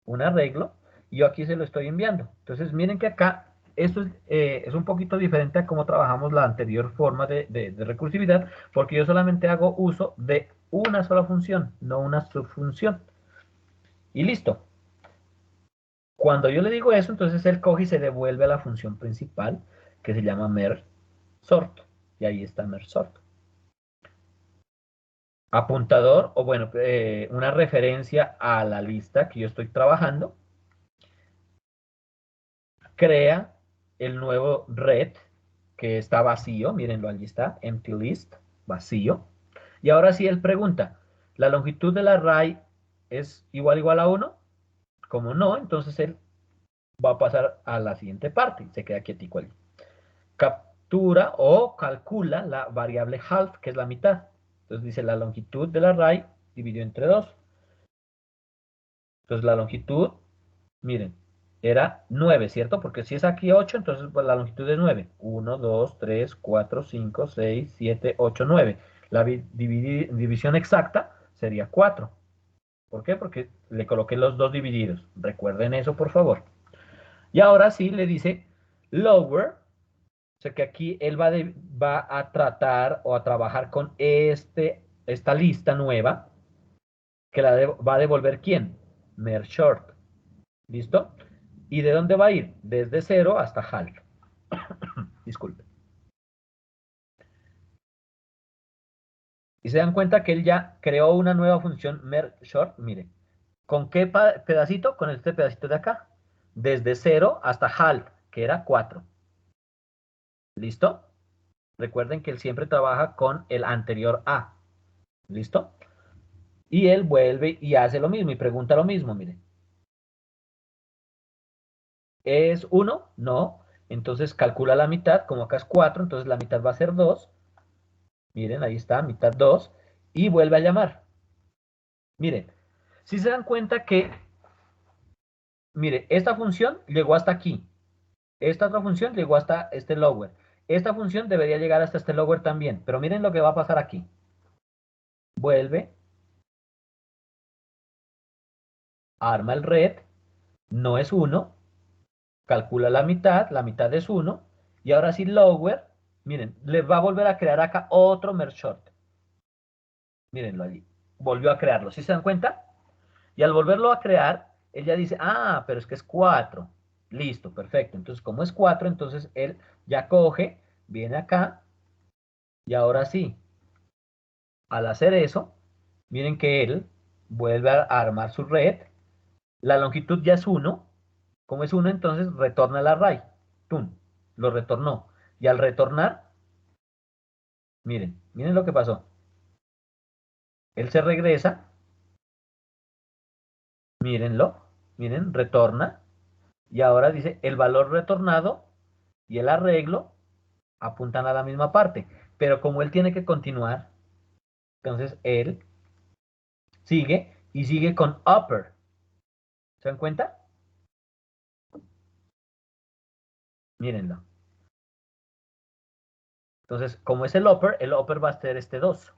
S4: un arreglo y yo aquí se lo estoy enviando. Entonces miren que acá esto es un poquito diferente a cómo trabajamos la anterior forma de recursividad, porque yo solamente hago uso de una sola función, no una subfunción. Y listo. Cuando yo le digo eso, entonces él coge y se devuelve a la función principal, que se llama merge sort. Y ahí está merge sort. Apuntador, o bueno, una referencia a la lista que yo estoy trabajando. Crea el nuevo red que está vacío, mírenlo, allí está, empty list, vacío. Y ahora sí él pregunta, ¿la longitud del array es igual a 1? Como no, entonces él va a pasar a la siguiente parte, se queda quietico allí. Captura o calcula la variable half, que es la mitad. Entonces dice la longitud del array dividido entre 2. Entonces la longitud, miren, era 9, ¿cierto? Porque si es aquí 8, entonces pues, la longitud es 9. 1, 2, 3, 4, 5, 6, 7, 8, 9. La división exacta sería 4. ¿Por qué? Porque le coloqué los dos divididos. Recuerden eso, por favor. Y ahora sí le dice lower. O sea que aquí él va a tratar o a trabajar con esta lista nueva. Que va a devolver ¿quién? Merge short. ¿Listo? ¿Y de dónde va a ir? Desde 0 hasta half. Disculpe. Y se dan cuenta que él ya creó una nueva función merge short. Mire, ¿con qué pedacito? Con este pedacito de acá. Desde 0 hasta half, que era 4. ¿Listo? Recuerden que él siempre trabaja con el anterior a. ¿Listo? Y él vuelve y hace lo mismo y pregunta lo mismo, mire. ¿Es 1? No. Entonces calcula la mitad, como acá es 4, entonces la mitad va a ser 2. Miren, ahí está, mitad 2. Y vuelve a llamar. Miren, si se dan cuenta que, mire, esta función llegó hasta aquí. Esta otra función llegó hasta este lower. Esta función debería llegar hasta este lower también. Pero miren lo que va a pasar aquí. Vuelve. Arma el red. No es 1. Calcula la mitad es 1. Y ahora sí lower. Miren, le va a volver a crear acá otro merge short. Mírenlo allí. Volvió a crearlo. ¿Sí se dan cuenta? Y al volverlo a crear, él ya dice, ah, pero es que es 4. Listo, perfecto. Entonces, como es 4, entonces él ya coge, viene acá, y ahora sí, al hacer eso, miren que él vuelve a armar su red. La longitud ya es 1. Como es 1, entonces retorna el array. ¡Tum! Lo retornó. Y al retornar, miren lo que pasó. Él se regresa. Mírenlo. Miren, retorna. Y ahora dice, el valor retornado y el arreglo apuntan a la misma parte. Pero como él tiene que continuar, entonces él sigue y sigue con upper. ¿Se dan cuenta? Mírenlo. Entonces, como es el upper va a ser este 2.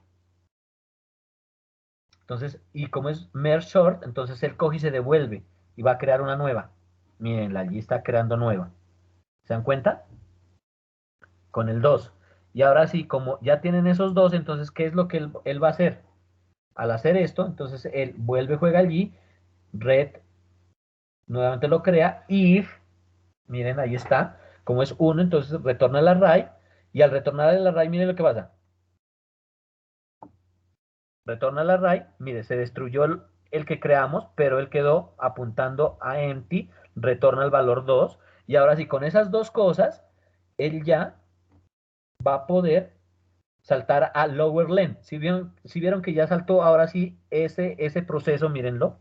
S4: Entonces, y como es merge short, entonces él coge y se devuelve y va a crear una nueva. Miren, allí está creando nueva. ¿Se dan cuenta? Con el 2. Y ahora sí, como ya tienen esos dos, entonces, ¿qué es lo que él va a hacer? Al hacer esto, entonces él vuelve, juega allí, red, nuevamente lo crea, if, miren, ahí está, como es 1, entonces retorna el array, y al retornar el array, miren lo que pasa. Retorna el array, mire, se destruyó el que creamos, pero él quedó apuntando a empty, retorna el valor 2, y ahora sí, con esas dos cosas, él ya va a poder saltar a lower len. Si vieron que ya saltó, ahora sí, ese proceso, mírenlo,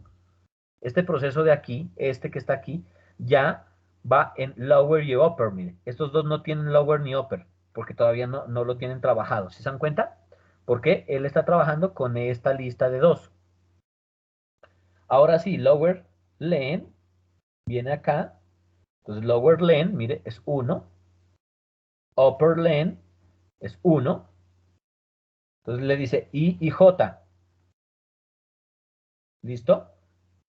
S4: este proceso de aquí, este que está aquí, ya va en lower y upper, miren. Estos dos no tienen lower ni upper, porque todavía no lo tienen trabajado. ¿Sí se dan cuenta? Porque él está trabajando con esta lista de 2. Ahora sí, lower len viene acá. Entonces, lower len, mire, es 1. Upper len es 1. Entonces le dice I y J. ¿Listo?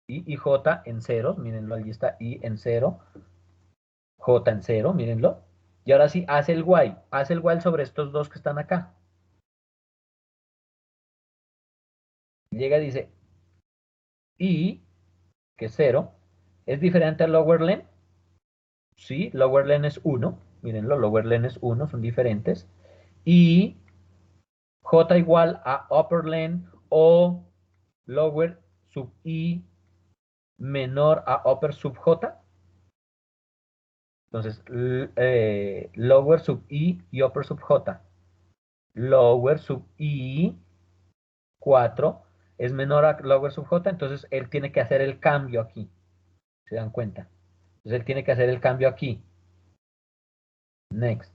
S4: I y J en ceros. Mírenlo, allí está I en 0. J en 0, mírenlo. Y ahora sí, hace el while. Hace el while sobre estos dos que están acá. Llega y dice I, que es 0. ¿Es diferente al lower len? Sí, lower len es 1. Mírenlo, lower len es 1, son diferentes. Y J igual a upper len o lower sub I menor a upper sub J. Entonces, lower sub I y upper sub J. Lower sub I 4 es menor a lower sub J, entonces él tiene que hacer el cambio aquí. ¿Se dan cuenta? Entonces él tiene que hacer el cambio aquí. Next.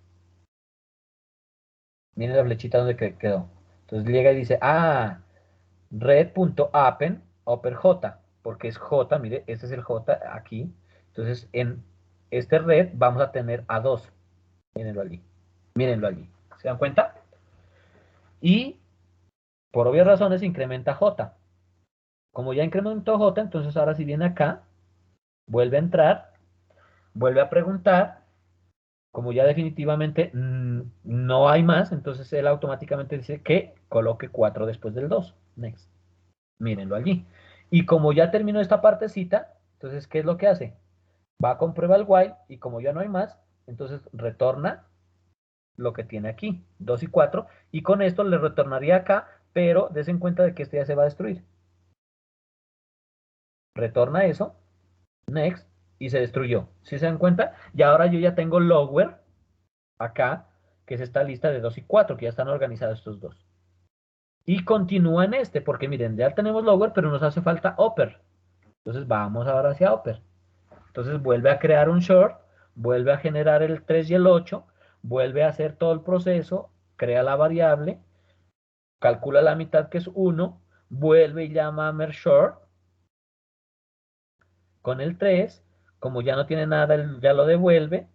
S4: Miren la flechita donde quedó. Entonces llega y dice, red.appen upper J, porque es J, mire, este es el J aquí. Entonces en este red vamos a tener a 2. Mírenlo allí. Mírenlo allí. ¿Se dan cuenta? Y por obvias razones incrementa J. Como ya incrementó J, entonces ahora si viene acá, vuelve a entrar, vuelve a preguntar, como ya definitivamente no hay más, entonces él automáticamente dice que coloque 4 después del 2. Next. Mírenlo allí. Y como ya terminó esta partecita, entonces, ¿qué es lo que hace? Va a comprueba el while y como ya no hay más, entonces retorna lo que tiene aquí, 2 y 4, y con esto le retornaría acá, pero des en cuenta de que este ya se va a destruir. Retorna eso, next, y se destruyó. ¿Sí se dan cuenta? Y ahora yo ya tengo lower acá, que es esta lista de 2 y 4, que ya están organizados estos dos. Y continúa en este, porque miren, ya tenemos lower, pero nos hace falta upper. Entonces vamos ahora hacia upper. Entonces vuelve a crear un short, vuelve a generar el 3 y el 8, vuelve a hacer todo el proceso, crea la variable, calcula la mitad que es 1, vuelve y llama a merge short con el 3, como ya no tiene nada, ya lo devuelve.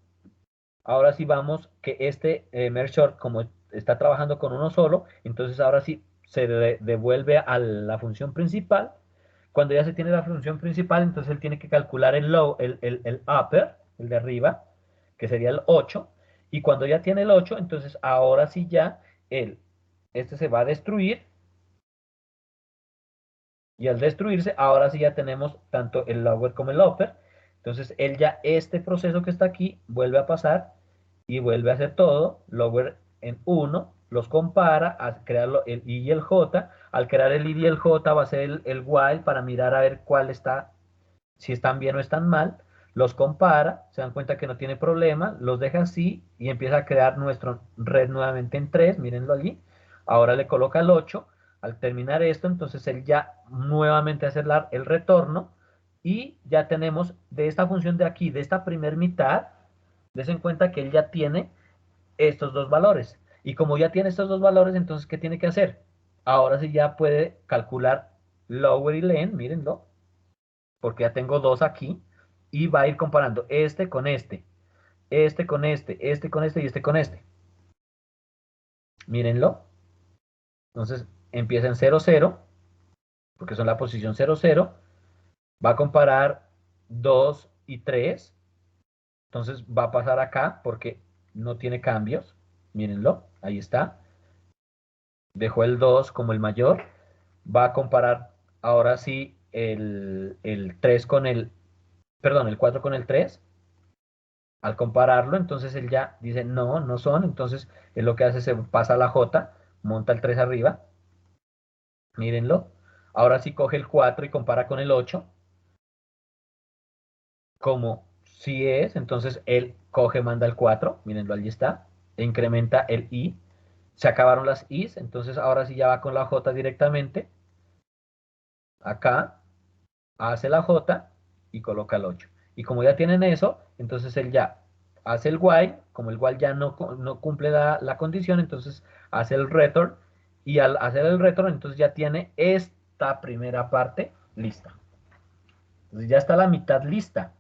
S4: Ahora sí vamos que este merge short, como está trabajando con uno solo, entonces ahora sí se devuelve a la función principal. Cuando ya se tiene la función principal, entonces él tiene que calcular el upper, el de arriba, que sería el 8. Y cuando ya tiene el 8, entonces ahora sí ya este se va a destruir. Y al destruirse, ahora sí ya tenemos tanto el lower como el upper. Entonces él ya este proceso que está aquí vuelve a pasar y vuelve a hacer todo, lower en 1, los compara, a crearlo el I y el J. Al crear el I y el J va a ser el while para mirar a ver cuál está, si están bien o están mal. Los compara, se dan cuenta que no tiene problema, los deja así y empieza a crear nuestro red nuevamente en 3, mírenlo allí. Ahora le coloca el 8. Al terminar esto, entonces él ya nuevamente hace el retorno y ya tenemos de esta función de aquí, de esta primer mitad, des en cuenta que él ya tiene estos dos valores. Y como ya tiene estos dos valores, entonces, ¿qué tiene que hacer? Ahora sí ya puede calcular lower y len, mírenlo, porque ya tengo dos aquí, y va a ir comparando este con este con este con este y este con este. Mírenlo. Entonces, empieza en 0, 0, porque son la posición 0, 0. Va a comparar 2 y 3. Entonces, va a pasar acá, porque no tiene cambios. Mírenlo. ahí está. Dejó el 2 como el mayor. Va a comparar ahora sí el 3 con perdón, el 4 con el 3. Al compararlo, entonces él ya dice, no, no son. Entonces él lo que hace se pasa a la J, monta el 3 arriba. Mírenlo. Ahora sí coge el 4 y compara con el 8. Como si es, entonces él coge, manda el 4. Mírenlo, allí está. E incrementa el I. Se acabaron las I's, entonces ahora sí ya va con la J directamente. Acá hace la J y coloca el 8. Y como ya tienen eso, entonces él ya hace el while, como el while ya no cumple la condición, entonces hace el return, y al hacer el return, entonces ya tiene esta primera parte lista. Entonces ya está la mitad lista.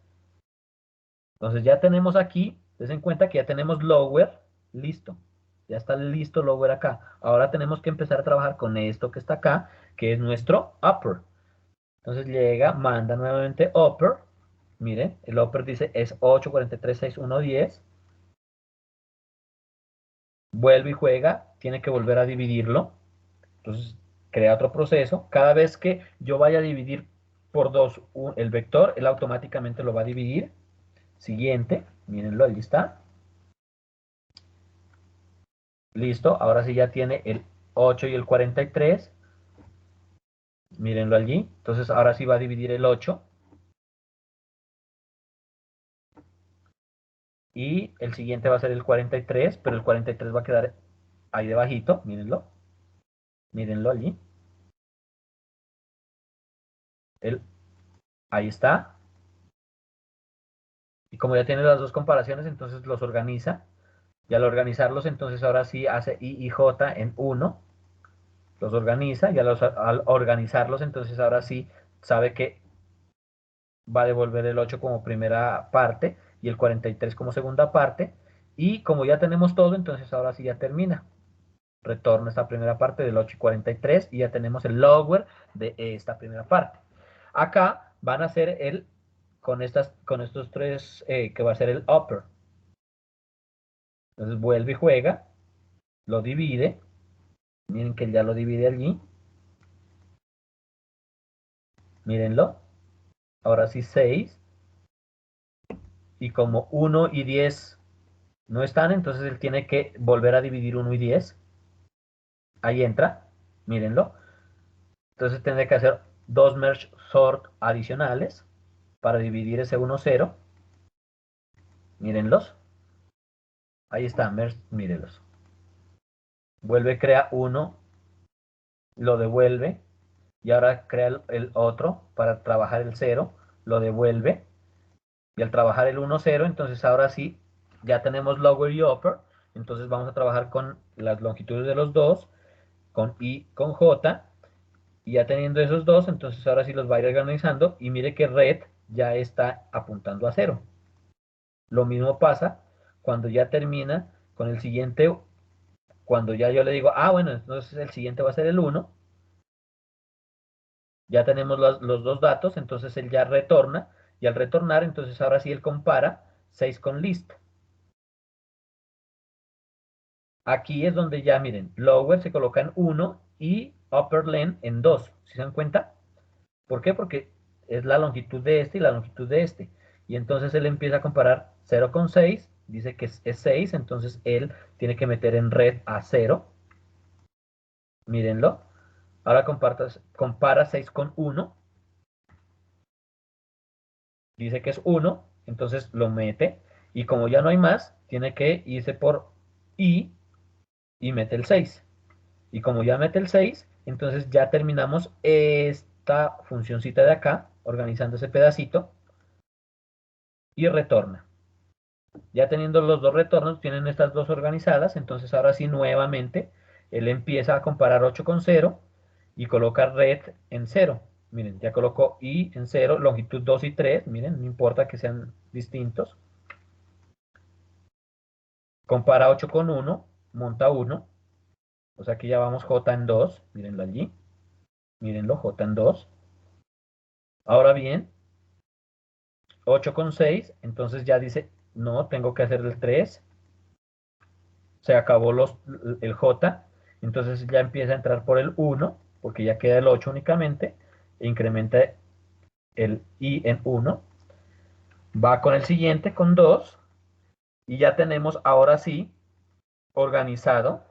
S4: Entonces ya tenemos aquí, den cuenta que ya tenemos lower listo. Ya está listo lower acá. Ahora tenemos que empezar a trabajar con esto que está acá, que es nuestro upper. Entonces llega, manda nuevamente upper. Miren, el upper dice es 8, 43, 6, 1, 10. Vuelve y juega, tiene que volver a dividirlo. Entonces crea otro proceso. Cada vez que yo vaya a dividir por 2 el vector, él automáticamente lo va a dividir. Siguiente, mírenlo, ahí está. Listo, ahora sí ya tiene el 8 y el 43. Mírenlo allí. Entonces ahora sí va a dividir el 8. Y el siguiente va a ser el 43, pero el 43 va a quedar ahí debajito. Mírenlo. Mírenlo allí. Ahí está. Y como ya tiene las dos comparaciones, entonces los organiza. Y al organizarlos, entonces ahora sí hace I y J en 1. Los organiza. Y al organizarlos, entonces ahora sí sabe que va a devolver el 8 como primera parte y el 43 como segunda parte. Y como ya tenemos todo, entonces ahora sí ya termina. Retorna esta primera parte del 8 y 43 y ya tenemos el lower de esta primera parte. Acá van a ser con estos tres, que va a ser el upper. Entonces vuelve y juega, lo divide. Miren que ya lo divide allí. Mírenlo. Ahora sí 6. Y como 1 y 10 no están, entonces él tiene que volver a dividir 1 y 10. Ahí entra. Mírenlo. Entonces tendré que hacer dos merge sort adicionales para dividir ese 1, 0. Mírenlos. Ahí está, merge, mírenlos. Vuelve, crea 1, lo devuelve. Y ahora crea el otro para trabajar el 0, lo devuelve. Y al trabajar el 1, 0, entonces ahora sí, ya tenemos lower y upper. Entonces vamos a trabajar con las longitudes de los dos, con I, con J. Y ya teniendo esos dos, entonces ahora sí los va a ir organizando. Y mire que red ya está apuntando a 0. Lo mismo pasa cuando ya termina con el siguiente. Cuando ya yo le digo, bueno, entonces el siguiente va a ser el 1. Ya tenemos los dos datos, entonces él ya retorna. Y al retornar, entonces ahora sí él compara 6 con list. Aquí es donde ya, miren, lower se coloca en 1 y upper len en 2. ¿Sí se dan cuenta? ¿Por qué? Porque es la longitud de este y la longitud de este. Y entonces él empieza a comparar 0 con 6. Dice que es 6, entonces él tiene que meter en red a 0. Mírenlo. Ahora compara 6 con 1. Dice que es 1, entonces lo mete. Y como ya no hay más, tiene que irse por I y mete el 6. Y como ya mete el 6, entonces ya terminamos esta funcioncita de acá, organizando ese pedacito, y retorna. Ya teniendo los dos retornos, tienen estas dos organizadas, entonces ahora sí nuevamente él empieza a comparar 8 con 0 y coloca red en 0. Miren, ya colocó I en 0, longitud 2 y 3, miren, no importa que sean distintos. Compara 8 con 1, monta 1, o sea que ya vamos J en 2, mírenlo allí, mírenlo, J en 2. Ahora bien, 8 con 6, entonces ya dice, no, tengo que hacer el 3, se acabó el J, entonces ya empieza a entrar por el 1, porque ya queda el 8 únicamente, e incrementa el I en 1, va con el siguiente, con 2, y ya tenemos ahora sí organizado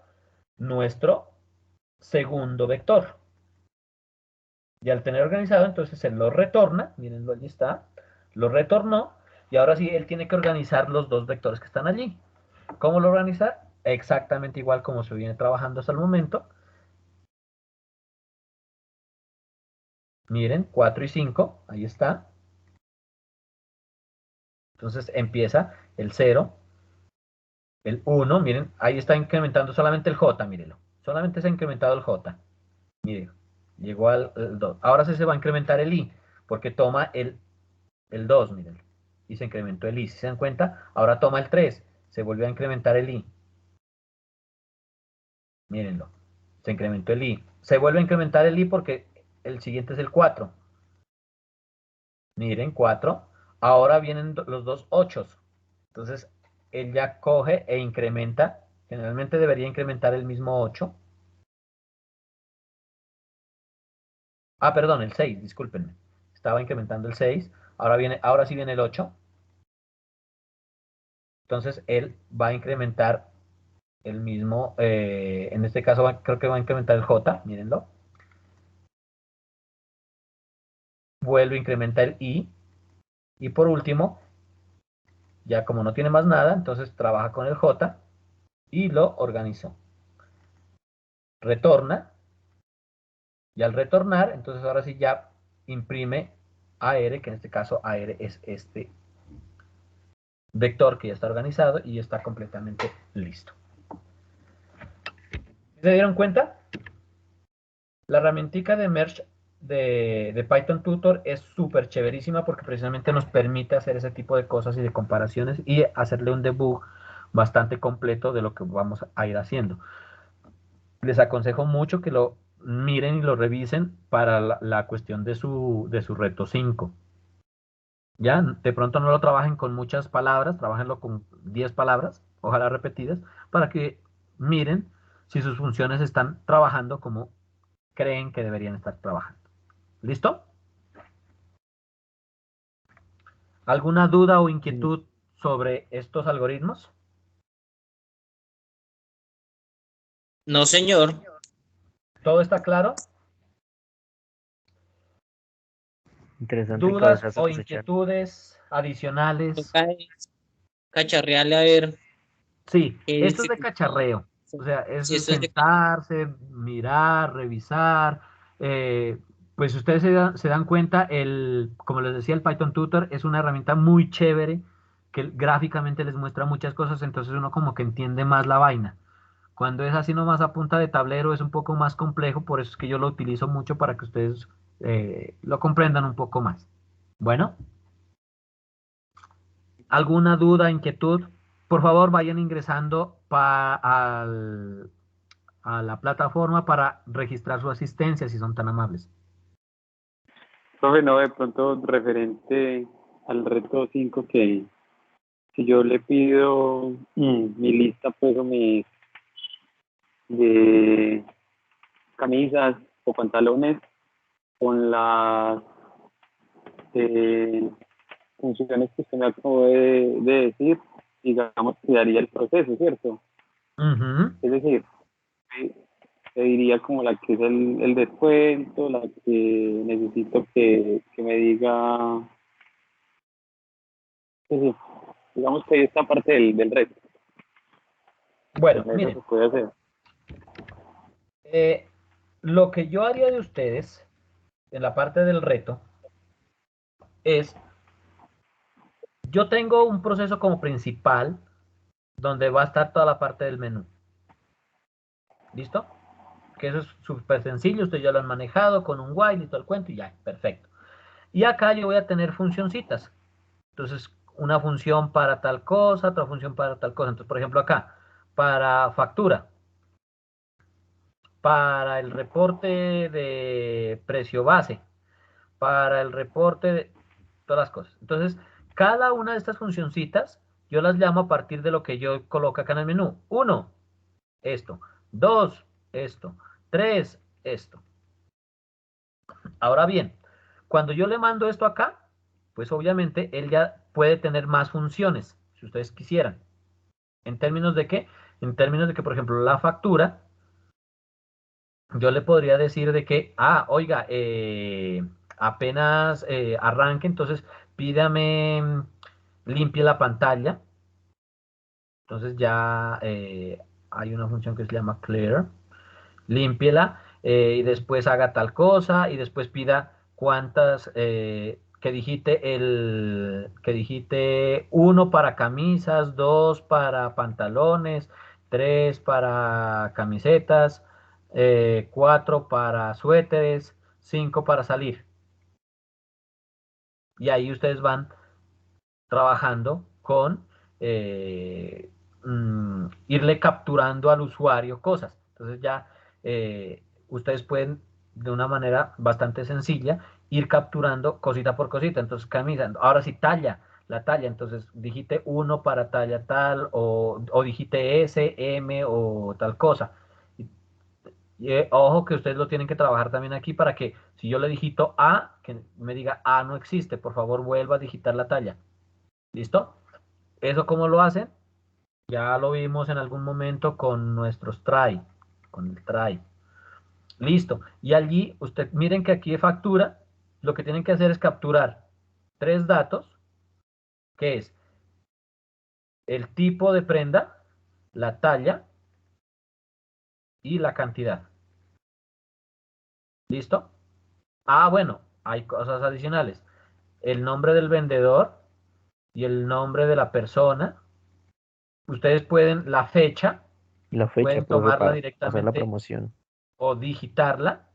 S4: nuestro segundo vector. Y al tener organizado, entonces él lo retorna, mírenlo, allí está, lo retornó, y ahora sí él tiene que organizar los dos vectores que están allí. ¿Cómo lo organiza? Exactamente igual como se viene trabajando hasta el momento. Miren, 4 y 5, ahí está. Entonces empieza el 0, el 1, miren, ahí está incrementando solamente el J, mírenlo. Solamente se ha incrementado el J. Miren, llegó al 2. Ahora sí se va a incrementar el I, porque toma el 2, miren. Y se incrementó el I. Si se dan cuenta, ahora toma el 3. Se volvió a incrementar el I. Mírenlo. Se incrementó el I. Se vuelve a incrementar el I porque el siguiente es el 4. Miren, 4. Ahora vienen los dos 8. Entonces, él ya coge e incrementa. Generalmente debería incrementar el mismo 8. Ah, perdón, el 6, discúlpenme. Estaba incrementando el 6. Ahora sí viene el 8. Entonces, él va a incrementar el mismo, en este caso creo que va a incrementar el J, mírenlo. Vuelve a incrementar el I. Y por último, ya como no tiene más nada, entonces trabaja con el J y lo organizó. Retorna. Y al retornar, entonces ahora sí ya imprime AR, que en este caso AR es este vector que ya está organizado y está completamente listo. ¿Se dieron cuenta? La herramientica de Merge de Python Tutor es súper chéverísima porque precisamente nos permite hacer ese tipo de cosas y de comparaciones y hacerle un debug bastante completo de lo que vamos a ir haciendo. Les aconsejo mucho que lo miren y lo revisen para la cuestión de su reto 5. Ya, de pronto no lo trabajen con muchas palabras, trabajenlo con 10 palabras, ojalá repetidas, para que miren si sus funciones están trabajando como creen que deberían estar trabajando. ¿Listo? ¿Alguna duda o inquietud sobre estos algoritmos?
S5: No, señor.
S4: ¿Todo está claro?
S1: Interesante el
S4: ¿Dudas
S1: cabezazo
S4: o
S1: que se echaron.
S4: inquietudes adicionales?
S5: Toca cacharrearle a ver
S4: Sí,
S5: qué
S4: esto es de
S5: dificultad.
S4: cacharreo. O sea, es
S5: Si esto es de
S4: sentarse, mirar, revisar. Pues ustedes se dan cuenta, como les decía, el Python Tutor es una herramienta muy chévere que gráficamente les muestra muchas cosas, entonces uno como que entiende más la vaina. Cuando es así nomás a punta de tablero es un poco más complejo, por eso es que yo lo utilizo mucho para que ustedes lo comprendan un poco más. Bueno, ¿alguna duda, inquietud? Por favor, vayan ingresando a la plataforma para registrar su asistencia, si son tan amables.
S2: Profe, no, de pronto referente al reto 5 que si yo le pido mi lista pues o de camisas o pantalones con las funciones que usted me acabó de decir, digamos que daría el proceso, ¿cierto?
S4: Ujú.
S2: Es decir, te diría como la que es el descuento, la que necesito que me diga, sí, digamos que hay esta parte del reto.
S4: Bueno,
S2: Eso
S4: miren,
S2: se puede hacer.
S4: lo que yo haría de ustedes en la parte del reto es, yo tengo un proceso como principal donde va a estar toda la parte del menú. ¿Listo? Que eso es súper sencillo, ustedes ya lo han manejado con un while y todo el cuento y ya, perfecto. Y acá yo voy a tener funcioncitas. Entonces, una función para tal cosa, otra función para tal cosa. Entonces, por ejemplo, acá, para factura, para el reporte de precio base, para el reporte de todas las cosas. Entonces, cada una de estas funcioncitas, yo las llamo a partir de lo que yo coloco acá en el menú. Uno, esto. 2, esto. 3, esto. Ahora bien, cuando yo le mando esto acá, pues obviamente él ya puede tener más funciones, si ustedes quisieran. ¿En términos de qué? En términos de que, por ejemplo, la factura, yo le podría decir de que, oiga, apenas arranque, entonces pídame, limpie la pantalla. Entonces ya hay una función que se llama clear. Límpiela y después haga tal cosa y después pida cuántas, que digite 1 para camisas, 2 para pantalones, 3 para camisetas, 4 para suéteres, 5 para salir. Y ahí ustedes van trabajando con irle capturando al usuario cosas. Entonces ya ustedes pueden de una manera bastante sencilla ir capturando cosita por cosita. Entonces camisa, ahora sí talla, la talla, entonces digite 1 para talla tal o digite S, M o tal cosa. Ojo que ustedes lo tienen que trabajar también aquí para que si yo le digito A, que me diga A no existe, por favor vuelva a digitar la talla. ¿Listo? ¿Eso cómo lo hacen? Ya lo vimos en algún momento con nuestros try, con el try. Listo. Y allí, miren que aquí de factura, lo que tienen que hacer es capturar 3 datos, que es el tipo de prenda, la talla y la cantidad. ¿Listo? Bueno, hay cosas adicionales. El nombre del vendedor y el nombre de la persona. Ustedes pueden, la fecha,
S1: La fecha,
S4: pueden
S1: profe,
S4: tomarla
S1: para hacer la
S4: directamente
S1: promoción.
S4: o digitarla,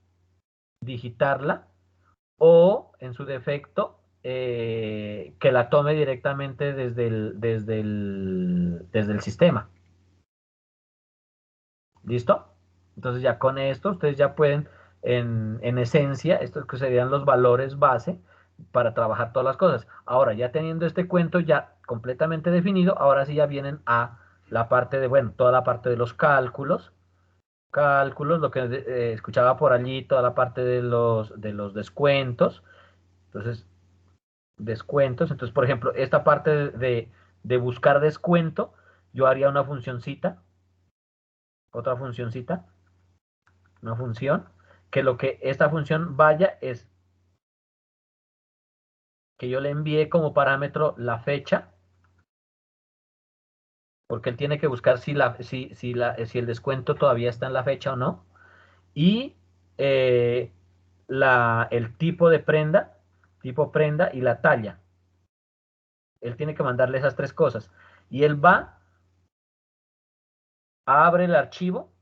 S4: o en su defecto que la tome directamente desde el sistema. ¿Listo? Entonces ya con esto ustedes ya pueden en esencia, estos que serían los valores base para trabajar todas las cosas. Ahora ya teniendo este cuento ya completamente definido, ahora sí ya vienen a la parte de, bueno, toda la parte de los cálculos, lo que escuchaba por allí, toda la parte de los descuentos. Entonces, descuentos. Entonces, por ejemplo, esta parte de buscar descuento, yo haría una funcioncita, otra funcioncita, una función, que lo que esta función vaya es que yo le envíe como parámetro la fecha, porque él tiene que buscar si el descuento todavía está en la fecha o no, y el tipo de prenda, tipo prenda y la talla. Él tiene que mandarle esas 3 cosas. Y él va, abre el archivo,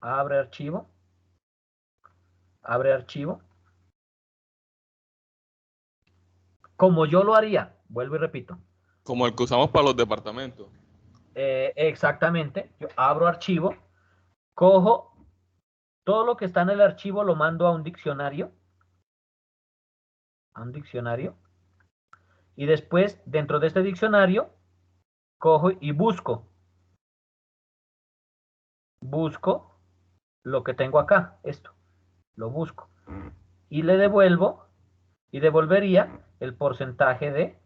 S4: abre archivo, abre archivo, como yo lo haría, vuelvo y repito.
S8: Como el que usamos para los departamentos.
S4: Exactamente, yo abro archivo, cojo todo lo que está en el archivo, lo mando a un diccionario, y después dentro de este diccionario, cojo y busco lo que tengo acá, esto, lo busco, y le devuelvo, y devolvería el porcentaje de,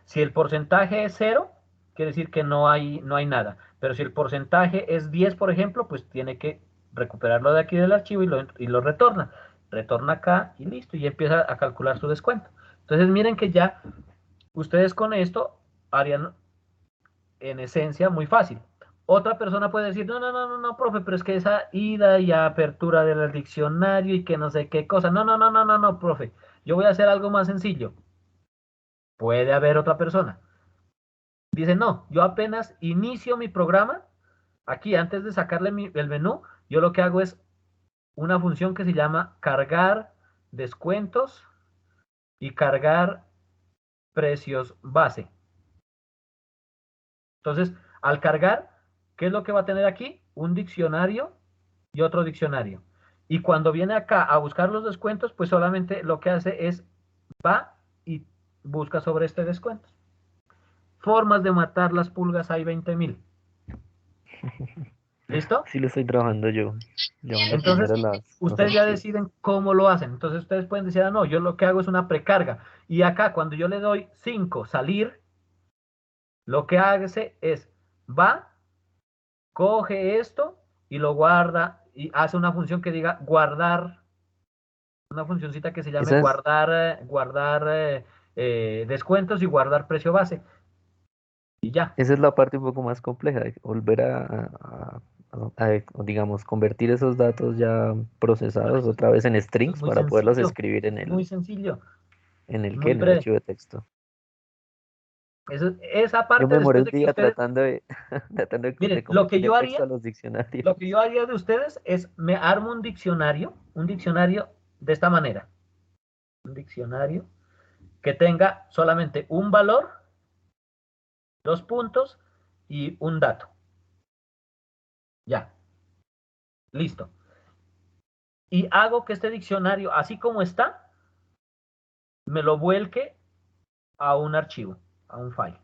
S4: si el porcentaje es 0, quiere decir que no hay nada. Pero si el porcentaje es 10, por ejemplo, pues tiene que recuperarlo de aquí del archivo y lo retorna. Retorna acá y listo, y empieza a calcular su descuento. Entonces miren que ya ustedes con esto harían en esencia muy fácil. Otra persona puede decir, no, profe, pero es que esa ida y apertura del diccionario y que no sé qué cosa. No, profe, yo voy a hacer algo más sencillo. Puede haber otra persona. Dice, no, yo apenas inicio mi programa, aquí antes de sacarle el menú, yo lo que hago es una función que se llama cargar descuentos y cargar precios base. Entonces, al cargar, ¿qué es lo que va a tener aquí? Un diccionario y otro diccionario. Y cuando viene acá a buscar los descuentos, pues solamente lo que hace es va y busca sobre este descuento. Formas de matar las pulgas hay 20.000. ¿Listo?
S1: Sí lo estoy trabajando yo. Llevando
S4: Entonces,
S1: primero los
S4: ustedes ya
S1: archivos.
S4: deciden cómo lo hacen. Entonces, ustedes pueden decir, no, yo lo que hago es una precarga. Y acá, cuando yo le doy 5, salir, lo que hace es, va, coge esto y lo guarda y hace una función que diga guardar, una funcioncita que se llame
S1: Esa es,
S4: guardar descuentos y guardar precio base. Y ya.
S1: esa es la parte un poco más compleja, de volver digamos, convertir esos datos ya
S4: Pero
S1: procesados otra vez en
S4: eso es
S1: strings
S4: muy
S1: para poderlos
S4: sencillo,
S1: escribir
S4: es muy sencillo, muy
S1: en el
S4: breve.
S1: archivo de texto.
S4: Esa
S1: Yo
S4: parte
S1: me demoré
S4: después
S1: un
S4: de que
S1: día
S4: ustedes,
S1: tratando de, tratando de
S4: miren,
S1: convertir el texto a los diccionarios.
S4: lo que yo haría de ustedes es, me armo un diccionario de esta manera. Un diccionario que tenga solamente un valor, 2 puntos y un dato. Ya, listo. Y hago que este diccionario, así como está, me lo vuelque a un archivo, a un file.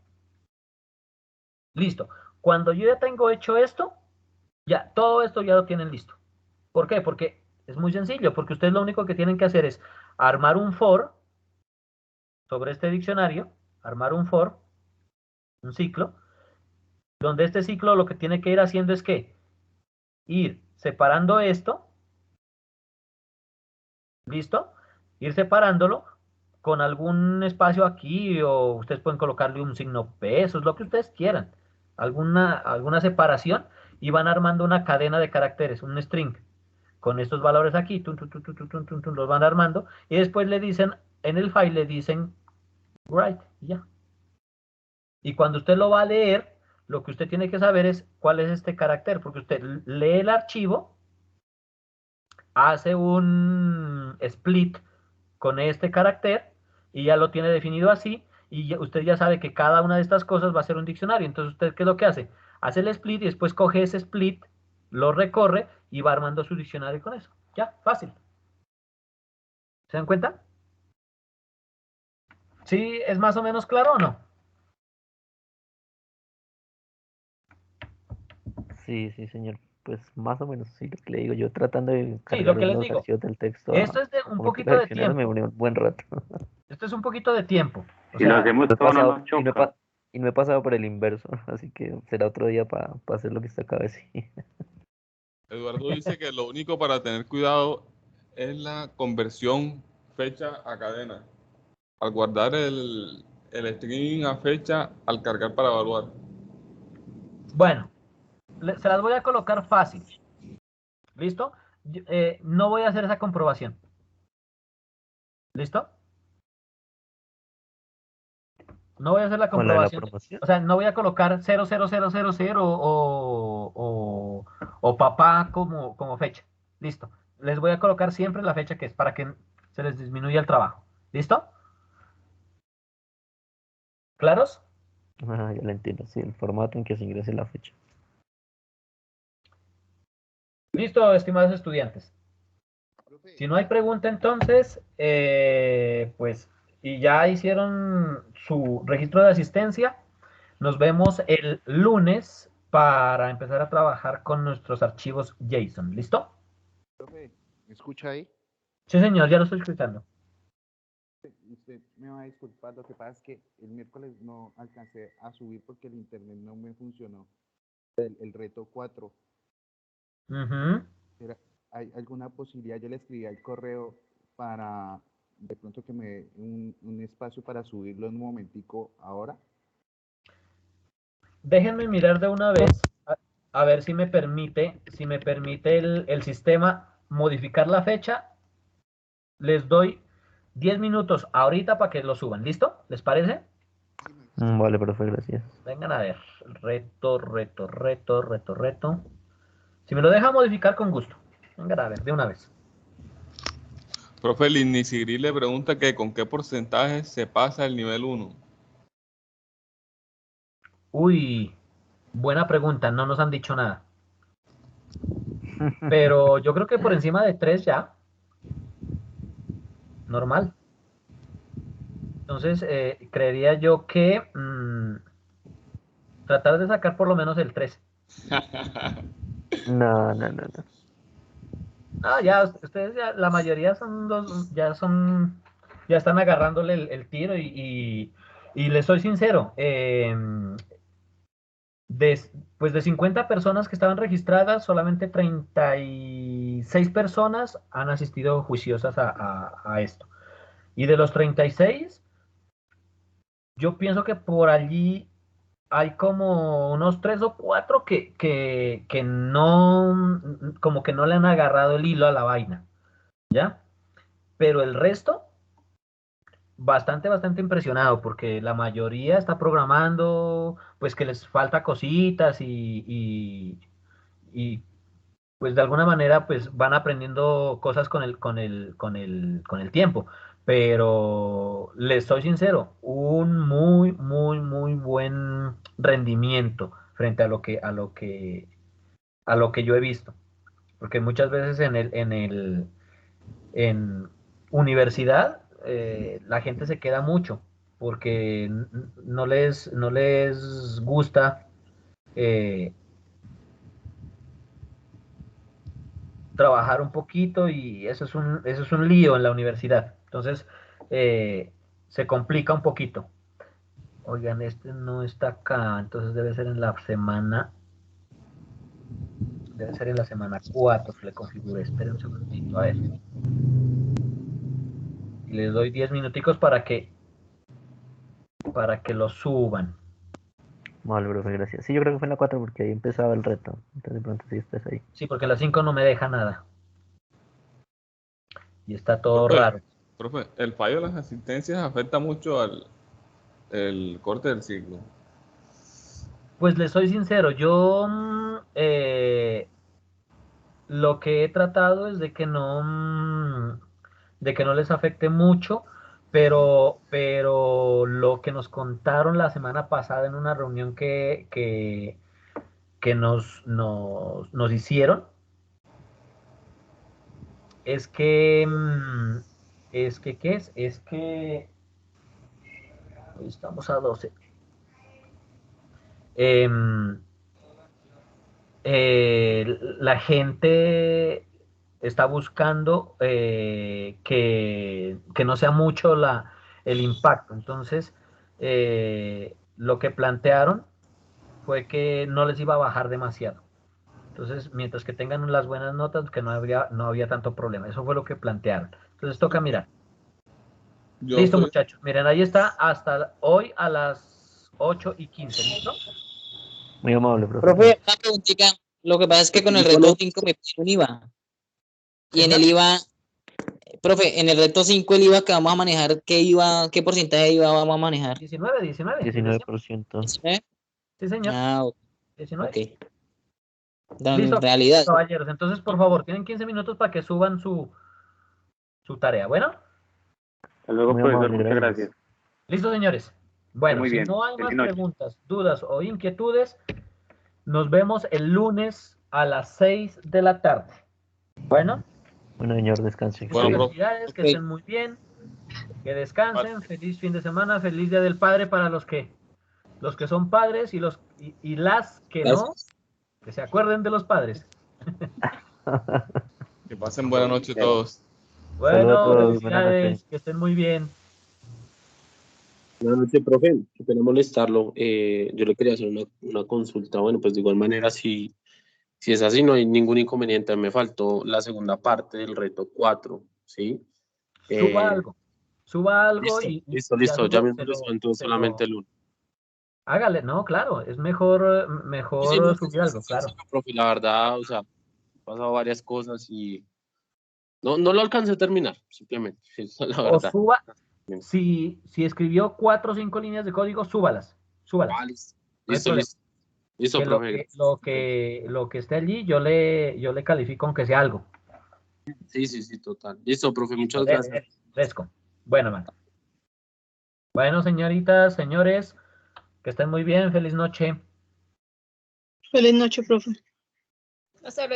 S4: Listo. Cuando yo ya tengo hecho esto, ya todo esto ya lo tienen listo. ¿Por qué? Porque es muy sencillo, porque ustedes lo único que tienen que hacer es armar un for sobre este diccionario, armar un for, un ciclo, donde este ciclo lo que tiene que ir haciendo es que ir separando esto, ¿listo? Ir separándolo con algún espacio aquí o ustedes pueden colocarle un signo pesos, lo que ustedes quieran, alguna separación y van armando una cadena de caracteres, un string, con estos valores aquí, los van armando y después le dicen, en el file le dicen write y ya. Y cuando usted lo va a leer, lo que usted tiene que saber es cuál es este carácter, porque usted lee el archivo, hace un split con este carácter y ya lo tiene definido así y usted ya sabe que cada una de estas cosas va a ser un diccionario. Entonces, ¿usted qué es lo que hace? Hace el split y después coge ese split, lo recorre y va armando su diccionario con eso. Ya, fácil. ¿Se dan cuenta? ¿Sí es más o menos claro o no?
S1: Sí, sí, señor. Pues más o menos, sí, lo que le digo. Yo tratando de
S4: Sí, lo
S1: cargar
S4: que les
S1: los
S4: digo.
S1: archivos del texto
S4: Esto es de
S1: a
S4: un
S1: convertirlos
S4: poquito
S1: a
S4: de
S1: diccionarios me
S4: tiempo.
S1: demoré un buen rato.
S4: Esto es un poquito de tiempo. O
S2: Si lo
S4: sea,
S2: hacemos
S1: No he
S2: todo, no
S1: pasado,
S2: nos choca.
S1: y no he pasado por el inverso, así que será otro día para hacer lo que está acá. Sí.
S8: Eduardo dice que lo único para tener cuidado es la conversión fecha a cadena. Al guardar el string a fecha, al cargar para evaluar.
S4: bueno, se las voy a colocar fácil. ¿Listo? No voy a hacer esa comprobación. ¿Listo? No voy a hacer la
S1: Con la de la
S4: comprobación.
S1: promoción.
S4: O sea, no voy a colocar 00000 o papá como fecha. Listo. Les voy a colocar siempre la fecha que es para que se les disminuya el trabajo. ¿Listo? ¿Claros?
S1: Ah, ya lo entiendo, sí, el formato en que se ingrese la fecha.
S4: Listo, estimados estudiantes. Si no hay pregunta, entonces, pues, y ya hicieron su registro de asistencia, nos vemos el lunes para empezar a trabajar con nuestros archivos JSON. ¿Listo?
S9: Profe, ¿me escucha ahí?
S4: Sí, señor, ya lo estoy escuchando.
S9: Usted me va a disculpar, lo que pasa es que el miércoles no alcancé a subir porque el internet no me funcionó. El reto 4.
S4: Ujú.
S9: ¿Hay alguna posibilidad? Yo le escribí al correo para de pronto que me dé un espacio para subirlo en un momentico ahora.
S4: Déjenme mirar de una vez a ver si me permite el sistema modificar la fecha. Les doy 10 minutos ahorita para que lo suban. ¿Listo? ¿Les parece?
S1: Vale, profe, gracias.
S4: Vengan a ver. Reto. Si me lo deja modificar con gusto. Vengan a ver, de una vez.
S8: Profe, Lini Sigrid le pregunta que con qué porcentaje se pasa el nivel 1.
S4: Uy, buena pregunta. No nos han dicho nada. Pero yo creo que por encima de 3 ya. Normal. Entonces, creería yo que tratar de sacar por lo menos el 3.
S1: No.
S4: No, ya, ustedes ya, la mayoría ya están agarrándole el tiro y les soy sincero, pues de 50 personas que estaban registradas, solamente 36 personas han asistido juiciosas a esto. Y de los 36, yo pienso que por allí hay como unos 3 o 4 que no, como que no le han agarrado el hilo a la vaina, ¿ya? Pero el resto, bastante impresionado, porque la mayoría está programando, pues que les falta cositas y pues de alguna manera pues van aprendiendo cosas con el tiempo. Pero les soy sincero, un muy buen rendimiento frente a lo que yo he visto. Porque muchas veces en universidad la gente se queda mucho porque no les gusta trabajar un poquito y eso es un lío en la universidad. Entonces, se complica un poquito. Oigan, este no está acá, entonces debe ser en la semana 4 que le configure. Esperen un segundito, a ver. Y les doy 10 minuticos para que lo suban.
S1: Vale, profe, gracias. Sí, yo creo que fue en la 4 porque ahí empezaba el reto. Entonces de pronto sí estás ahí.
S4: Sí, porque la 5 no me deja nada. Y está todo
S8: Profe,
S4: raro.
S8: profe, el fallo de las asistencias afecta mucho al el corte del ciclo.
S4: Pues les soy sincero, yo lo que he tratado es de que no les afecte mucho, pero lo que nos contaron la semana pasada en una reunión que nos hicieron es que, ¿qué es? Es que hoy estamos a 12. La gente está buscando que no sea mucho el impacto. Entonces, lo que plantearon fue que no les iba a bajar demasiado. Entonces, mientras que tengan las buenas notas, que no había tanto problema. Eso fue lo que plantearon. Entonces, toca mirar.
S8: Yo
S4: Listo,
S8: soy,
S4: muchachos. Miren, ahí está hasta hoy a las 8:15. ¿Listo?
S1: Muy amable, profe.
S10: Profe, una preguntita. Lo que pasa es que con el reto 5 me pide un IVA. Y en el IVA, profe, en el reto 5 el IVA que vamos a manejar, ¿qué porcentaje de IVA vamos a manejar?
S4: 19.
S1: 19%.
S10: ¿Eh?
S4: Sí, señor.
S10: Ah,
S4: 19.
S10: ok. En
S4: Listo,
S10: realidad.
S4: caballeros. Entonces, por favor, tienen 15 minutos para que suban su tarea. Bueno,
S2: Hasta luego,
S1: Muy
S2: profesor.
S1: amable,
S2: Muchas
S1: gracias.
S2: gracias.
S4: listo, señores. Bueno,
S2: Muy
S4: si
S2: bien.
S4: no hay más
S2: Feliz noche.
S4: preguntas, dudas o inquietudes, nos vemos el lunes a las 6 de la tarde. Bueno,
S1: Bueno, señor, descanse.
S8: Bueno,
S4: muchas
S8: profe.
S4: felicidades, que
S10: Ok.
S4: estén muy bien, que descansen, feliz fin de semana, feliz Día del Padre para los que son padres y las que no,
S10: Gracias.
S4: que se acuerden de los padres.
S8: Que pasen buena noche todos.
S1: Saludos a
S4: Bueno,
S1: todos, buenas noches.
S4: felicidades, que estén muy bien.
S11: Buenas noches, profe. Qué pena molestarlo. Yo le quería hacer una consulta. Bueno, pues de igual manera, si es así, no hay ningún inconveniente. Me faltó la segunda parte del reto 4, ¿sí?
S4: Suba algo
S11: Listo,
S4: y
S11: listo,
S4: ya
S11: listo. Ya
S4: luego
S11: mismo les cuento solamente el uno.
S4: hágale, no, claro, es mejor
S11: Sí, no,
S4: subir algo, claro.
S11: profe, la verdad, o sea, han pasado varias cosas y no lo alcancé a terminar, simplemente. Esa es la
S4: O
S11: verdad.
S4: suba, si escribió 4 o 5 líneas de código, súbalas.
S11: Ah, listo,
S4: No hay
S11: listo,
S4: problema.
S11: listo. Listo,
S4: Que
S11: profe. Gracias.
S4: lo que esté allí, yo le califico aunque sea algo.
S11: Sí, total. Listo, profe, muchas gracias.
S4: Fresco. Bueno, man. Bueno, señoritas, señores, que estén muy bien. Feliz noche.
S12: Feliz noche, profe.
S7: Hasta luego.